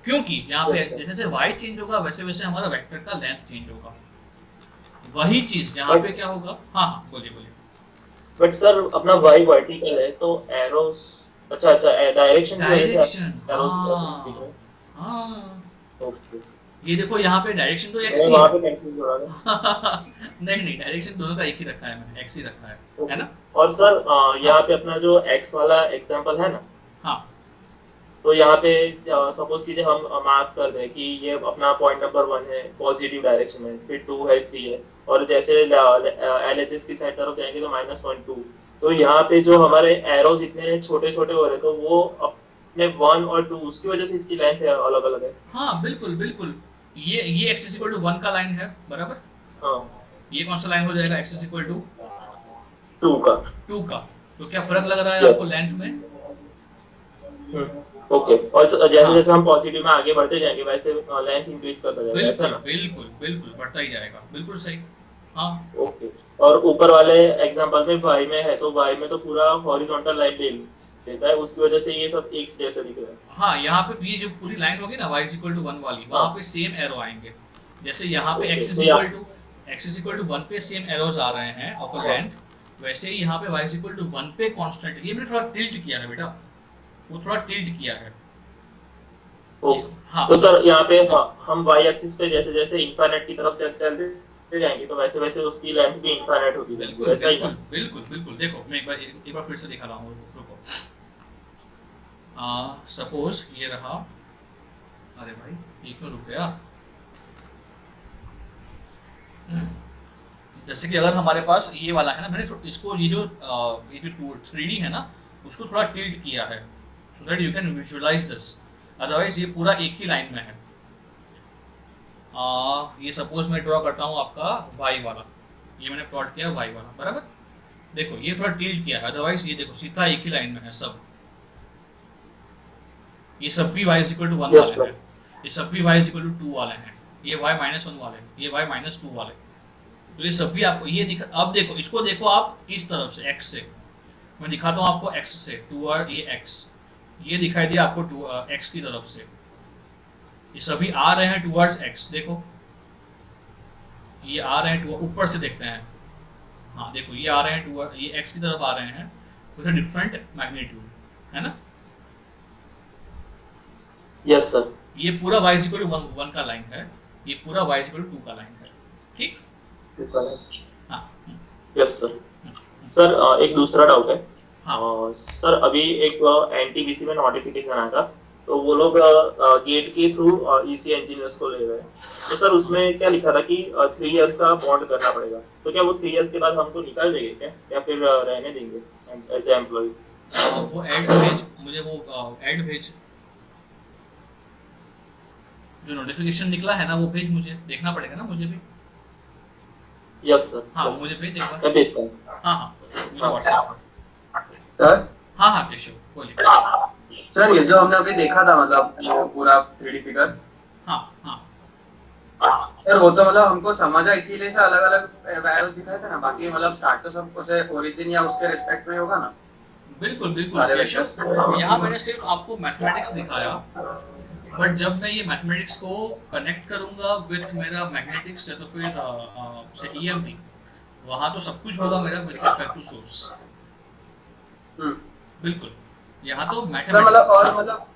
क्योंकि यहाँ पे जैसे जैसे y चेंज होगा वैसे वैसे हमारा वेक्टर का लेंथ चेंज होगा। वही चीज यहाँ पे क्या होगा, हाँ हाँ बोलिए बोलिए। बट सर अपना y वर्टिकल है तो एरोस, अच्छा डायरेक्शन की वजह से एरोस दिख रहे हैं। हाँ ओके, ये देखो यहाँ पे डायरेक्शन तो x ही वहां है। पे कंफ्यूज हो रहा था। नहीं डायरेक्शन दोनों का एक ही रखा है मैंने, x ही रखा है ना? और सर यहाँ पे अपना जो x वाला एग्जांपल है ना, हाँ तो यहाँ पे सपोज कीजिए हम मार्क कर दें कि ये अपना पॉइंट नंबर 1 है, पॉजिटिव डायरेक्शन में, फिर 2 है, 3 है, और जैसे LHS की साइड तरफ जाएंगे तो -1 2। तो यहाँ पे जो हमारे एरोज इतने छोटे छोटे हो रहे, तो वो अपने 1 और 2 उसकी वजह से इसकी लेंथ अलग अलग है। हाँ बिल्कुल बिल्कुल, ये x इक्वल टू 1 का लाइन है बराबर। हाँ, ये कौन सा लाइन हो जाएगा, x इक्वल टू 2 का। 2 का। तो क्या फर्क लग रहा है Yes. आपको लेंथ में? ओके, और जैसे जैसे हम पॉजिटिव में आगे बढ़ते जाएंगे वैसे लेंथ इंक्रीज करता जाएगा, ऐसा ना? बिल्कुल बिल्कुल बढ़ता ही जाएगा, बिल्कुल सही। हाँ ओके, और ऊपर वाले एग्जांपल में y में है तो y में तो पूरा हॉरिजॉन्टल लाइन लेता है, उसकी वजह से ये सब एक जैसे दिख रहा है। हाँ, यहाँ पे ये जो पूरी लाइन होगी ना y इक्वल टू 1 वाली, वहाँ पे सेम एरो आएंगे। जैसे यहाँ पे x इक्वल टू 1 पे सेम एरोज आ रहे हैं ऑफ अ लेंथ, वैसे ही यहाँ पे y इक्वल टू 1 पे कांस्टेंट। ये मैंने थोड़ा टिल्ट किया है बेटा, वो थोड़ा टिल्ट किया है। हाँ तो सर यहाँ पे हम y एक्सिस पे जैसे जैसे इनफाइनाइट की तरफ चलते जाएंगे तो वैसे वैसे उसकी लेंथ भी इनफाइनाइट होगी। बिल्कुल वैसा ही ना? बिल्कुल बिल्कुल। देखो मैं एक बार फिर से दिखा रहा हूँ, रुको। सपोज ये रहा, अरे भाई ये क्यों रुक गया? जैसे कि अगर हमारे पास ये वाला है ना, मैंने इसको ये जो 3D है ना उसको थोड़ा टिल्ट किया है so that you can visualise this, otherwise ये पूरा एक ही लाइन में है। ये सपोज मैं ड्रॉ करता हूँ आपका y वाला, ये मैंने प्लॉट किया y वाला बराबर। देखो ये थोड़ा टिल्ट किया है, अदरवाइज ये देखो सीधा एक ही लाइन में है सब। ये सब भी y इक्वल टू 1 Yes, वाले हैं, ये सब भी y इक्वल टू 2 वाले हैं, ये y -1 वाले, ये y -2 वाले। तो ये सब भी आपको ये दिखा। अब देखो इसको देखो आप इस तरफ से x से, मैं दिखाता हूँ आपको x से टूवर्ड ये x, ये दिखाई दिया आपको x की तरफ से। ये सभी आ रहे हैं टूवर्ड्स x, देखो ये आ रहे हैं ऊपर से देखते हैं। हाँ देखो ये आ रहे हैं टूवर्ड, ये x की तरफ आ रहे हैं विद डिफरेंट मैग्नीट्यूड, है ना? Yes sir. ये पूरा y इक्वल टू 1 का लाइन है, ये पूरा y इक्वल टू 2 का लाइन है, ठीक? हाँ यस सर। सर एक दूसरा डाउट है। हाँ सर अभी एक एनटीपीसी में नोटिफिकेशन आया था, तो वो लोग गेट के थ्रू ईसी इंजीनियर्स को ले रहे हैं। तो सर उसमें क्या लिखा था कि 3 इयर्स का बॉन्ड करना पड़ेगा, तो क्या वो 3 इयर्स के बाद हमको निकाल देंगे क्या, या फिर रहने देंगे? As a employ. वो ऐड भेज मुझे, वो ऐड भेज, जो नोटिफिकेशन निकला है ना वो भेज, मुझे देखना पड़ेगा ना मुझे भी। Yes sir. हाँ मुझे भेज एक बार। मैं भेजता हूँ। हाँ हाँ मुझे व्हाट्सएप पर। सर हाँ हाँ केशव बोलिए। सर ये जो हमने अभी देखा था मतलब वो पूरा 3D फिगर, हाँ हाँ सर वो तो मतलब हमको समझा इसीलिए से अलग अलग वैल्यूज दिखाए थे ना, बाकी मतलब स्टार्ट तो सब उसे ओरिजिन या उसके रिस्पेक्ट में होगा ना बिल्कुल बिल्कुल सारे केशव, वेक्टर्स। यहाँ मैंने सिर्फ आपको मैथमेटिक्स दिखाया, बट जब मैं ये मैथमेटिक्स को कनेक्ट करूंगा विथ मेरा मैग्नेटिक्स या तो फिर से ईएमटी, वहाँ तो सब कुछ होगा मेरा विथ रिस्पेक्ट टू सोर्स। बिल्कुल, यहाँ तो सर मतलब और मैथमेटिक्स। मतलब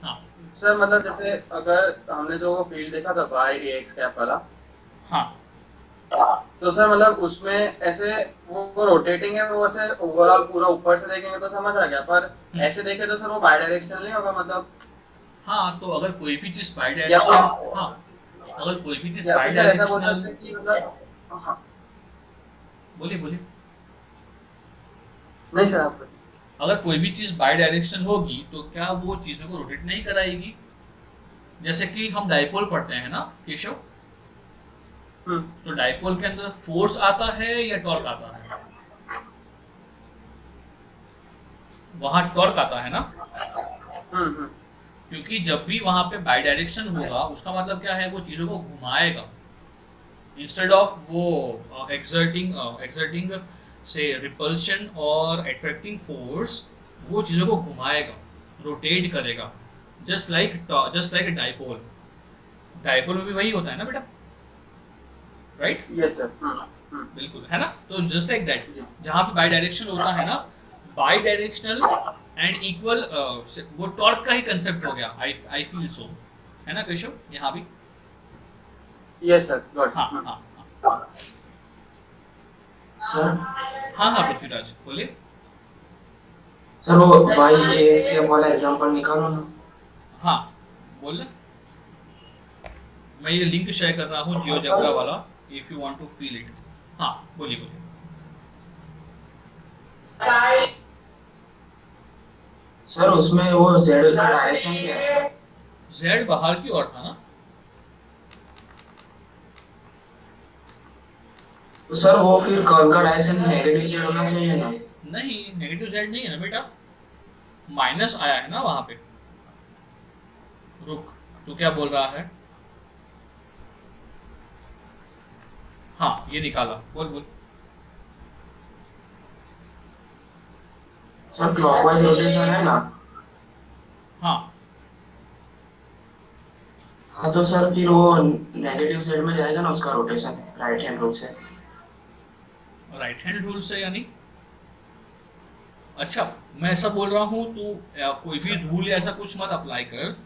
हाँ सर मतलब जैसे अगर हमने जो वो फील्ड देखा था y ax कैप वाला, हाँ तो सर मतलब उसमें ऐसे वो रोटेटिंग है, वो ऐसे ओवरऑल पूरा ऊपर से देखेंगे तो समझ आ गया, पर ऐसे देखे तो सर वो बाई डायरेक्शनल नहीं होगा मतलब, हाँ, तो अगर कोई भी चीज बाई या डायरेक्शन, हाँ अगर कोई भी चीज या बाई फिर सर ऐसा बोल डायरेक्शनल, सकते हैं कि मतलब हाँ, बोलिए बोलिए, नहीं सर आप अगर कोई भी चीज बाई डायरेक्शन होगी तो क्या वो चीजों को रोटेट नहीं कराएगी? जैसे कि हम डाइपोल पढ़ते हैं ना केशव, तो डाइपोल के अंदर फोर्स आता है या टॉर्क आता है? वहां टॉर्क आता है ना, क्योंकि जब भी वहां पे बाई डायरेक्शन होगा उसका मतलब क्या है, वो चीजों को घुमाएगा इंस्टेड ऑफ वो एक्सर्टिंग से रिपल्शन और अट्रैक्टिंग फोर्स, वो चीजों को घुमाएगा, रोटेट करेगा, जस्ट लाइक डाइपोल। डाइपोल में भी वही होता है ना बेटा, राइट? Yes sir. बिल्कुल है ना, तो जस्ट लाइक दैट, जहां पे बाई डायरेक्शन होता है ना, बाई डायरेक्शनल एंड इक्वल, वो टॉर्क का ही कंसेप्ट हो गया, आई फील सो, है ना केशव? यहाँ भी यस सर गॉट। हाँ हाँ हाँ सर हाँ हाँ पृथ्वीराज बोलिए। सर वो y ax कैप वाला एग्जांपल निकालो ना। हाँ बोल ना, मैं ये लिंक शेयर कर रहा हूँ जियोजेब्रा वाला, if you want to feel it. हाँ बोलिए बोलिए। सर उसमें वो z का डायरेक्शन क्या है? जेड बाहर की ओर था ना, तो सर वो फिर कर्व का डायरेक्शन नेगेटिव z होना चाहिए ना? नहीं नेगेटिव जेड नहीं है ना बेटा, माइनस आया है ना वहां पे। रुक, तू क्या बोल रहा है? हाँ ये निकाला, बोल बोल। सर क्लॉकवाइज रोटेशन है ना? हाँ हाँ तो सर फिर वो नेगेटिव साइड में जाएगा ना उसका रोटेशन, है राइट हैंड रूल से। राइट हैंड रूल से यानी? अच्छा मैं ऐसा बोल रहा हूँ, तू कोई भी रूल या ऐसा कुछ मत अप्लाई कर।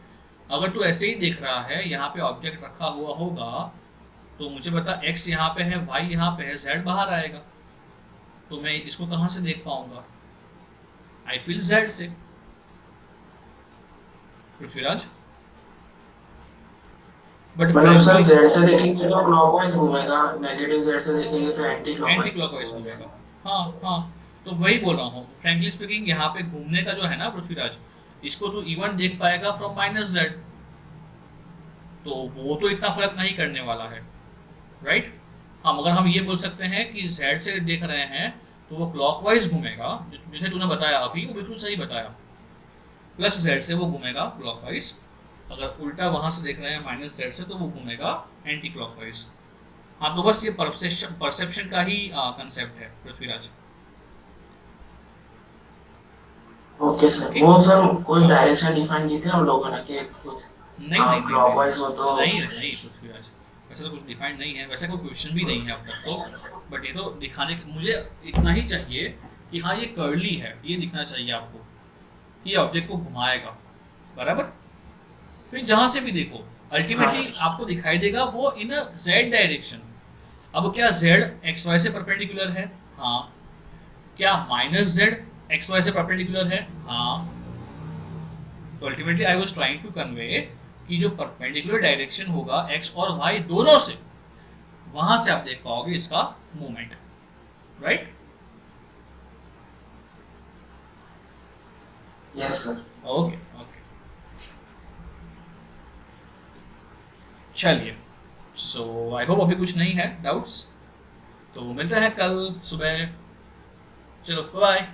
अगर तू ऐसे ही देख रहा है, यहाँ पे ऑब्जेक्ट रखा हुआ होगा, तो मुझे बता x यहाँ पे है, y यहाँ पे है, z बाहर आएगा, तो मैं इसको कहाँ से देख पाऊंगा? आई फील z से। पृथ्वीराज बट मतलब सर z से देखेंगे तो क्लॉकवाइज घूमेगा, नेगेटिव z से देखेंगे तो एंटी एंटी क्लॉकवाइज क्लॉकवाइज घूमेगा। हाँ हाँ, तो वही बोल रहा हूँ, फ्रैंकली स्पीकिंग यहाँ पे घूमने का जो है ना पृथ्वीराज, इसको तू इवन देख पाएगा फ्रॉम -z, तो वो तो इतना फर्क नहीं करने वाला है, राइट? हाँ मगर हम ये बोल सकते हैं कि z से देख रहे हैं तो वो क्लॉकवाइज घूमेगा, जिसे तूने बताया अभी वो बिल्कुल सही बताया, प्लस z से वो घूमेगा क्लॉकवाइज। अगर उल्टा वहां से देख रहे हैं -z से, तो वो घूमेगा एंटी क्लॉकवाइज। हाँ तो बस ये परसेप्शन का ही कंसेप्ट है पृथ्वीराज। Okay sir. वो सर कोई डायरेक्शन डिफाइन की थी हम लोगों ने कि कुछ नहीं क्लॉकवाइज हो तो नहीं पृथ्वीराज, वैसे तो कुछ डिफाइंड नहीं है, वैसे कोई क्वेश्चन भी नहीं है अब तक तो, बट ये तो दिखाने मुझे इतना ही चाहिए कि हाँ ये कर्ली है, ये दिखना चाहिए आपको कि ये ऑब्जेक्ट को घुमाएगा, बराबर? फिर जहां से भी देखो अल्टीमेटली आपको दिखाई देगा वो इन अ z डायरेक्शन। अब क्या z xy से परपेंडिकुलर है? हाँ। क्या -z xy से परपेंडिकुलर है? हाँ। तो ultimately I was trying to convey कि जो परपेंडिकुलर डायरेक्शन होगा x और y दोनों से, वहां से आप देख पाओगे इसका movement, right? Yes sir. Okay okay, चलिए, सो आई होप अभी कुछ नहीं है डाउट्स, तो मिलते हैं कल सुबह, चलो बाय।